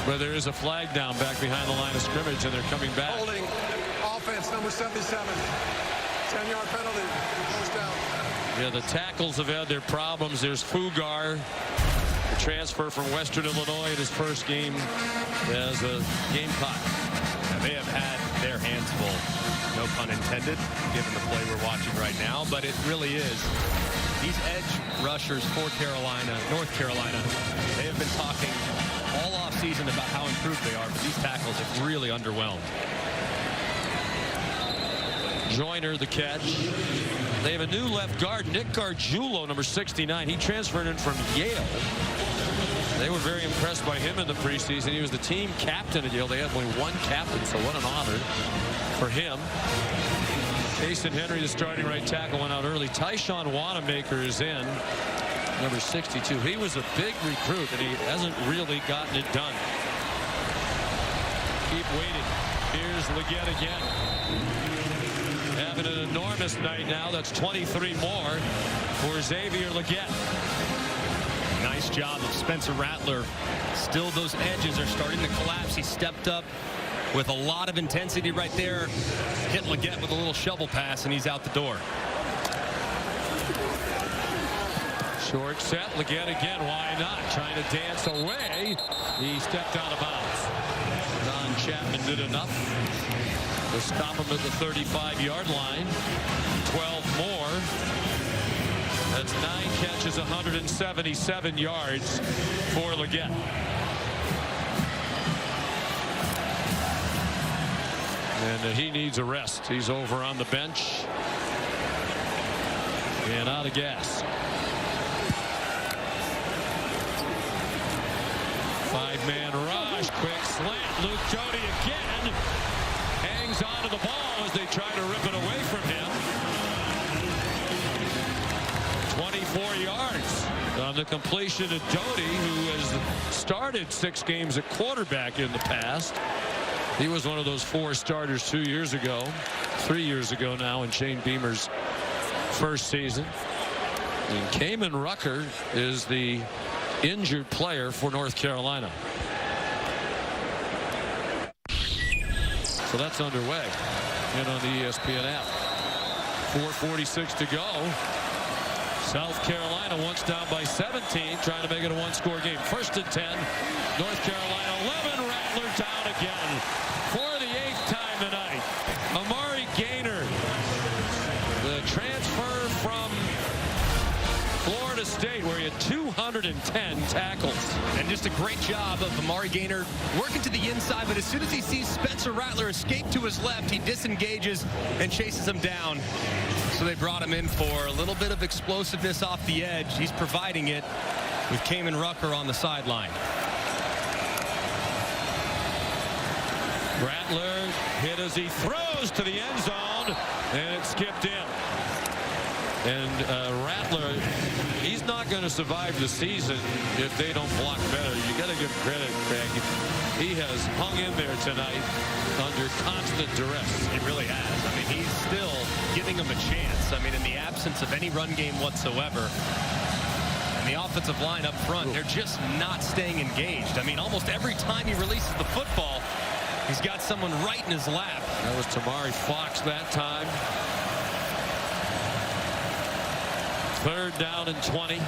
But there is a flag down back behind the line of scrimmage, and they're coming back. Holding offense, number 77. 10-yard penalty. First down. Yeah, the tackles have had their problems. There's Fugar, the transfer from Western Illinois in his first game as a Gamecock. Now, they have had their hands full, no pun intended, given the play we're watching right now. But it really is. These edge rushers for Carolina, North Carolina, they have been talking all offseason about how improved they are, but these tackles have really underwhelmed. Joyner the catch. They have a new left guard, Nick Gargiulo, number 69. He transferred in from Yale. They were very impressed by him in the preseason. He was the team captain at Yale. They had only 1 captain, so what an honor for him. Jason Henry, the starting right tackle, went out early. Tyshawn Wanamaker is in, number 62. He was a big recruit, and he hasn't really gotten it done. Keep waiting. Here's Leggett again. Having an enormous night now. That's 23 more for Xavier Leggett. Nice job of Spencer Rattler. Still, those edges are starting to collapse. He stepped up with a lot of intensity right there. Hit Leggett with a little shovel pass, and he's out the door. Short set. Leggett again. Why not? Trying to dance away. He stepped out of bounds. Don Chapman did enough to stop him at the 35-yard line. 12 more. That's 9 catches, 177 yards for Leggett. And he needs a rest. He's over on the bench and out of gas. 5-man rush, quick slant. Luke Jody again hangs onto the ball as they try to rip it away from him. 24 yards on the completion of Doty, who has started 6 games at quarterback in the past. He was one of those 4 starters 2 years ago, 3 years ago now in Shane Beamer's first season. And Kamen Rucker is the injured player for North Carolina. So that's underway and on the ESPN app. 4:46 to go. South Carolina once down by 17, trying to make it a 1-score game. 1st and 10. North Carolina 11. Rattler down again for the 8th time tonight. Amari Gaynor, the transfer from Florida State, where he had 210 tackles. And just a great job of Amari Gaynor working to the inside, but as soon as he sees Spencer Rattler escape to his left, he disengages and chases him down. So they brought him in for a little bit of explosiveness off the edge. He's providing it with Kamen Rucker on the sideline. Rattler hit as he throws to the end zone, and it skipped in. And Rattler, he's not going to survive the season if they don't block better. You got to give credit, Craig. He has hung in there tonight under constant duress. He really has. I mean, he's still giving them a chance. I mean, in the absence of any run game whatsoever, And the offensive line up front, they're just not staying engaged. I mean, almost every time he releases the football, he's got someone right in his lap. That was Tamari Fox that time. 3rd down and 20.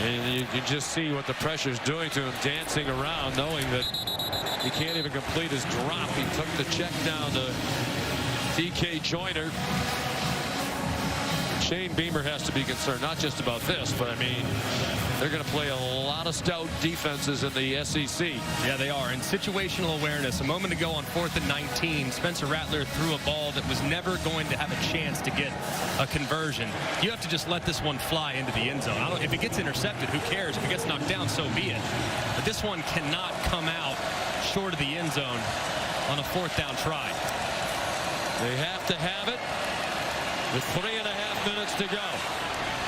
And you can just see what the pressure's doing to him, dancing around, knowing that he can't even complete his drop. He took the check down to DK Joyner. Shane Beamer has to be concerned, not just about this, but I mean, they're going to play a lot of stout defenses in the SEC. Yeah, they are. And situational awareness. A moment ago on 4th and 19, Spencer Rattler threw a ball that was never going to have a chance to get a conversion. You have to just let this one fly into the end zone. If it gets intercepted, who cares? If it gets knocked down, so be it. But this one cannot come out short of the end zone on a 4th down try. They have to have it with 3.5 minutes to go.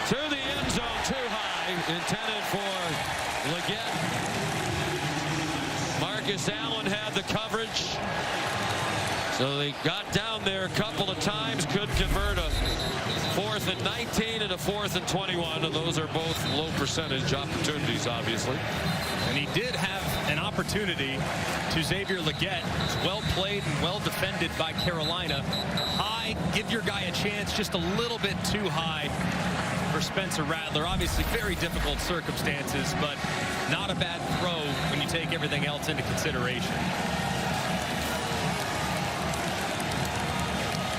To the end zone, too high, intended for Leggett. Marcus Allen had the coverage. So they got down there a couple of times, couldn't convert a 4th and 19 and a 4th and 21, and those are both low percentage opportunities, obviously. And he did have an opportunity to Xavier Leggett. It's well played and well defended by Carolina. High, give your guy a chance, just a little bit too high for Spencer Rattler. Obviously very difficult circumstances, but not a bad throw when you take everything else into consideration.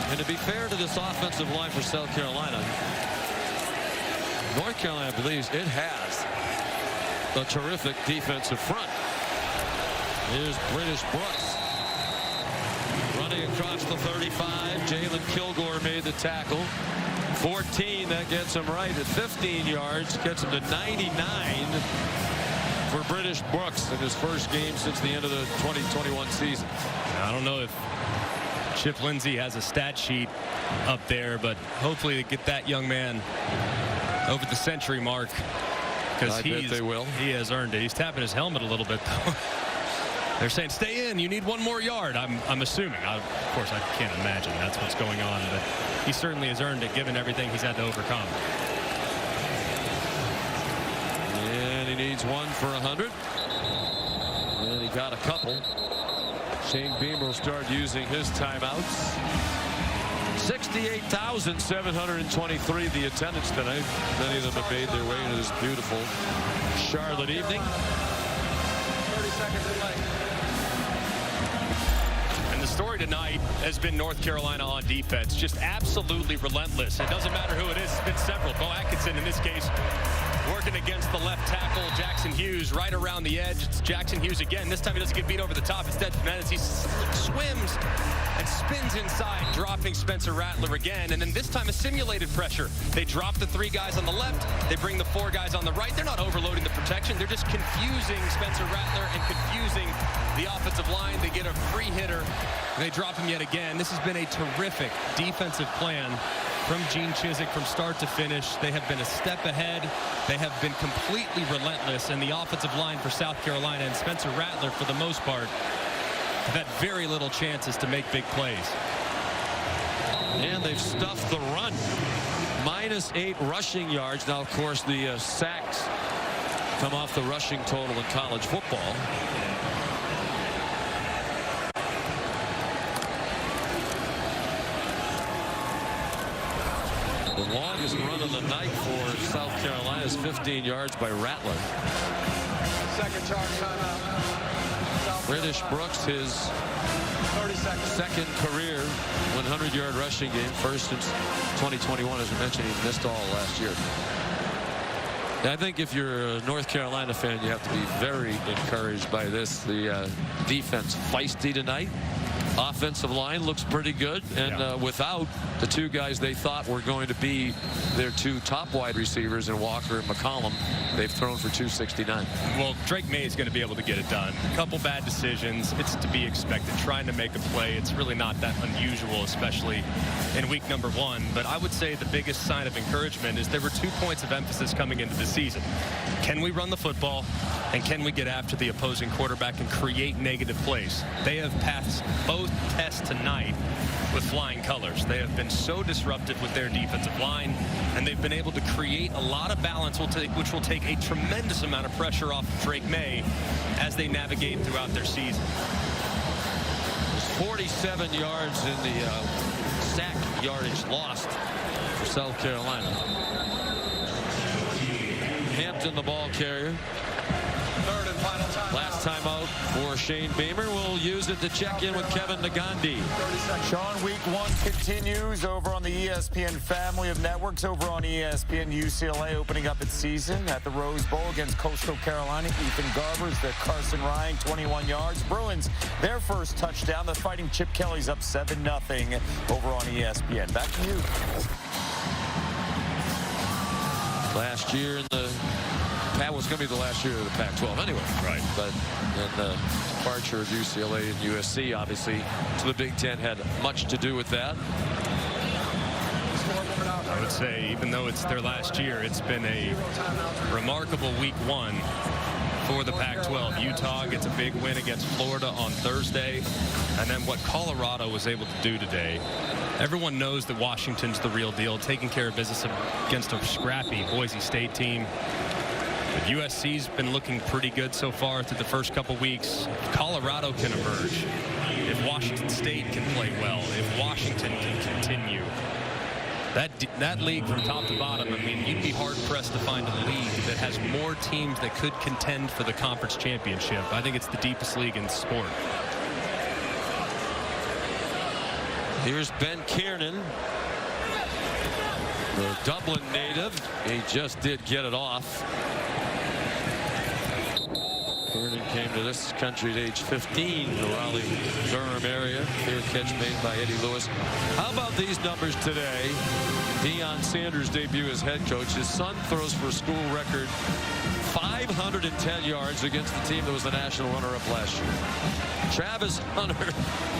And to be fair to this offensive line for South Carolina, North Carolina believes it has a terrific defensive front. Here's British Brooks running across the 35. Jalen Kilgore made the tackle. 14, that gets him right at 15 yards, gets him to 99 for British Brooks in his first game since the end of the 2021 season. I don't know if Chip Lindsey has a stat sheet up there, but hopefully they get that young man over the century mark, because I bet they will. He has earned it. He's tapping his helmet a little bit, though. They're saying, stay in, you need one more yard. I'm assuming. Of course, I can't imagine that's what's going on, but he certainly has earned it given everything he's had to overcome. And he needs 1 for 100. And he got a couple. Shane Beamer will start using his timeouts. 68,723 the attendance tonight. Many of them have made their way into this beautiful Charlotte evening. 30 seconds in late. And the story tonight has been North Carolina on defense. Just absolutely relentless. It doesn't matter who it is. It's been several. Bo Atkinson, in this case, working against the left tackle, Jackson Hughes, right around the edge. It's Jackson Hughes again. This time he doesn't get beat over the top. Instead, Menendez, he swims and spins inside, dropping Spencer Rattler again. And then this time a simulated pressure. They drop the 3 guys on the left. They bring the 4 guys on the right. They're not overloading the protection. They're just confusing Spencer Rattler and confusing the offensive line. They get a free hitter. And they drop him yet again. This has been a terrific defensive plan from Gene Chizik from start to finish. They have been a step ahead. They have been completely relentless, and the offensive line for South Carolina and Spencer Rattler, for the most part, have had very little chances to make big plays. And they've stuffed the run. -8 rushing yards. Now, of course, the sacks come off the rushing total in college football. The longest run of the night for South Carolina is 15 yards by Rattler. Second charge timeout. British Brooks, his 30 seconds. second career 100-yard rushing game, first since 2021. As we mentioned, he missed all last year. I think if you're a North Carolina fan, you have to be very encouraged by this. The defense feisty tonight. Offensive line looks pretty good, and without the 2 guys they thought were going to be their 2 top wide receivers in Walker and McCollum, They've thrown for 269. Well, Drake Maye is going to be able to get it done. A couple bad decisions. It's to be expected. Trying to make a play, it's really not that unusual, especially in week number 1. But I would say the biggest sign of encouragement is there were 2 points of emphasis coming into the season. Can we run the football, and can we get after the opposing quarterback and create negative plays? They have passed both tests tonight with flying colors. They have been so disruptive with their defensive line, and they've been able to create a lot of balance, which will take a tremendous amount of pressure off of Drake Maye as they navigate throughout their season. There's 47 yards in the sack yardage lost for South Carolina. Hampton, the ball carrier. Third and final time. Last time out for Shane Beamer. We'll use it to check in with Kevin Nagandi. Sean, week 1 continues over on the ESPN family of networks. Over on ESPN, UCLA opening up its season at the Rose Bowl against Coastal Carolina. Ethan Garbers, the Carson Ryan, 21 yards. Bruins, their first touchdown. The Fighting Chip Kelly's up 7-0 over on ESPN. Back to you. Last year in the That was going to be the last year of the Pac-12 anyway. Right. But then the departure of UCLA and USC, obviously, to the Big Ten had much to do with that. I would say, even though it's their last year, it's been a remarkable week 1 for the Pac-12. Utah gets a big win against Florida on Thursday. And then what Colorado was able to do today. Everyone knows that Washington's the real deal, taking care of business against a scrappy Boise State team. But USC's been looking pretty good so far through the first couple weeks. If Colorado can emerge, if Washington State can play well, if Washington can continue, that league from top to bottom, I mean, you'd be hard-pressed to find a league that has more teams that could contend for the conference championship. I think it's the deepest league in sport. Here's Ben Kiernan, the Dublin native. He just did get it off. Kiernan came to this country at age 15 in the Raleigh-Durham area. Clear catch made by Eddie Lewis. How about these numbers today? Deion Sanders' debut as head coach. His son throws for a school record 510 yards against the team that was the national runner-up last year. Travis Hunter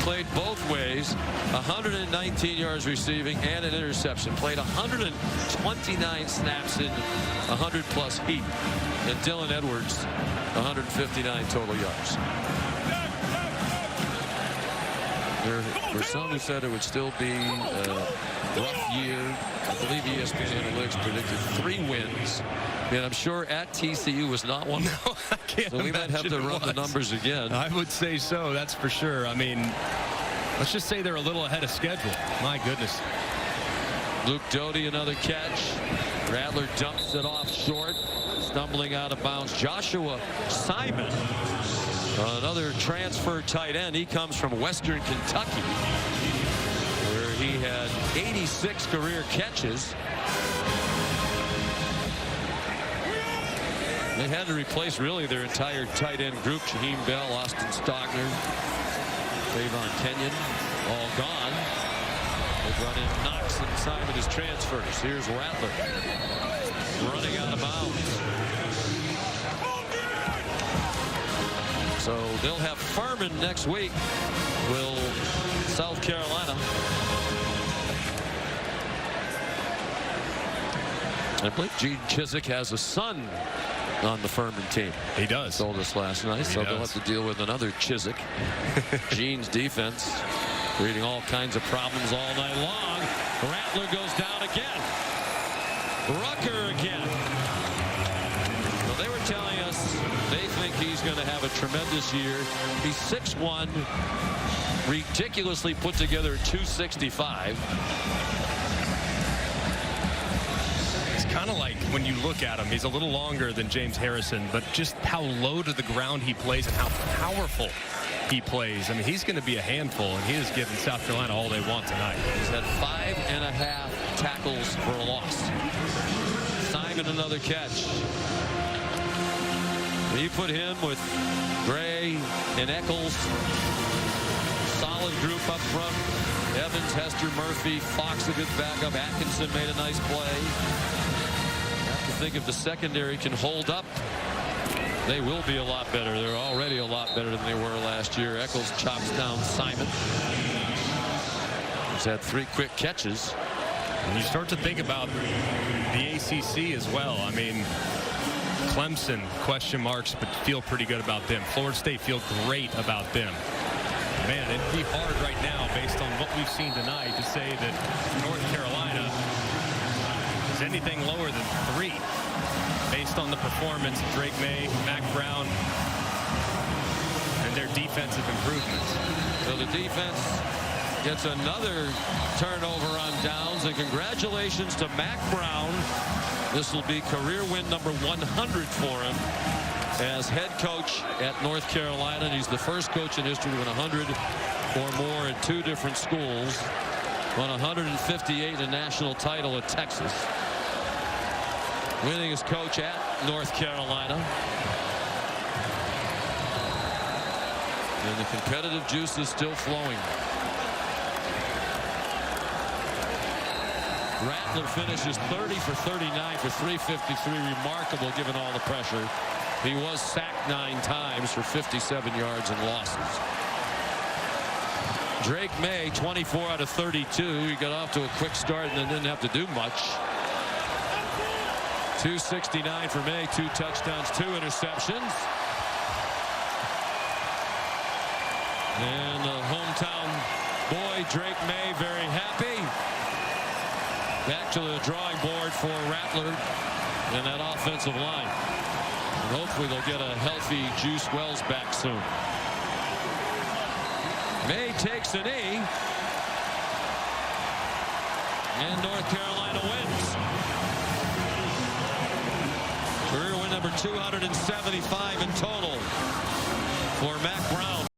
played both ways, 119 yards receiving and an interception. Played 129 snaps in 100-plus heat. And Dylan Edwards, 159 total yards. There were some who said it would still be a rough year. I believe ESPN Analytics predicted 3 wins. And I'm sure at TCU was not one. No, I can't. So we might have to run the numbers again. I would say so. That's for sure. I mean, let's just say they're a little ahead of schedule. My goodness. Luke Doty, another catch. Rattler dumps it off short, stumbling out of bounds. Joshua Simon, another transfer tight end. He comes from Western Kentucky, where he had 86 career catches. They had to replace really their entire tight end group. Shaheem Bell, Austin Stogner, Davon Kenyon, all gone. They brought in Knox and Simon as transfers. Here's Rattler running out of bounds. So they'll have Furman next week. Will South Carolina. I believe Gene Chizik has a son on the Furman team. He does. Told us last night, so they'll have to deal with another Chizik. Gene's defense creating all kinds of problems all night long. Rattler goes down again. Rucker again. Well, they were telling us they think he's going to have a tremendous year. He's 6'1", ridiculously put together at 265. Kind of like when you look at him, he's a little longer than James Harrison, but just how low to the ground he plays and how powerful he plays. I mean, he's going to be a handful, and he has given South Carolina all they want tonight. He's had 5.5 tackles for a loss. Simon, another catch. You put him with Gray and Eccles. Solid group up front. Evans, Hester, Murphy, Fox a good backup. Atkinson made a nice play. think if the secondary can hold up, they will be a lot better. They're already a lot better than they were last year. Eccles chops down Simon. He's had 3 quick catches. And you start to think about the ACC as well. I mean, Clemson, question marks, but feel pretty good about them. Florida State feel great about them. Man, it'd be hard right now, based on what we've seen tonight, to say that North Carolina is anything lower than 3, based on the performance of Drake Maye, Mack Brown, and their defensive improvements. So the defense gets another turnover on downs, and congratulations to Mack Brown. This will be career win number 100 for him as head coach at North Carolina. And he's the first coach in history to win 100 or more in 2 different schools. Won 158, a national title at Texas. Winning as coach at North Carolina. And the competitive juice is still flowing. Rattler finishes 30 for 39 for 353. Remarkable given all the pressure. He was sacked 9 times for 57 yards and losses. Drake Maye, 24 out of 32. He got off to a quick start and then didn't have to do much. 269 for Maye, 2 touchdowns, 2 interceptions. And the hometown boy, Drake Maye, very happy. Back to the drawing board for Rattler and that offensive line. And hopefully they'll get a healthy Juice Wells back soon. Maye takes a knee. And North Carolina wins. Career win number 275 in total for Mack Brown.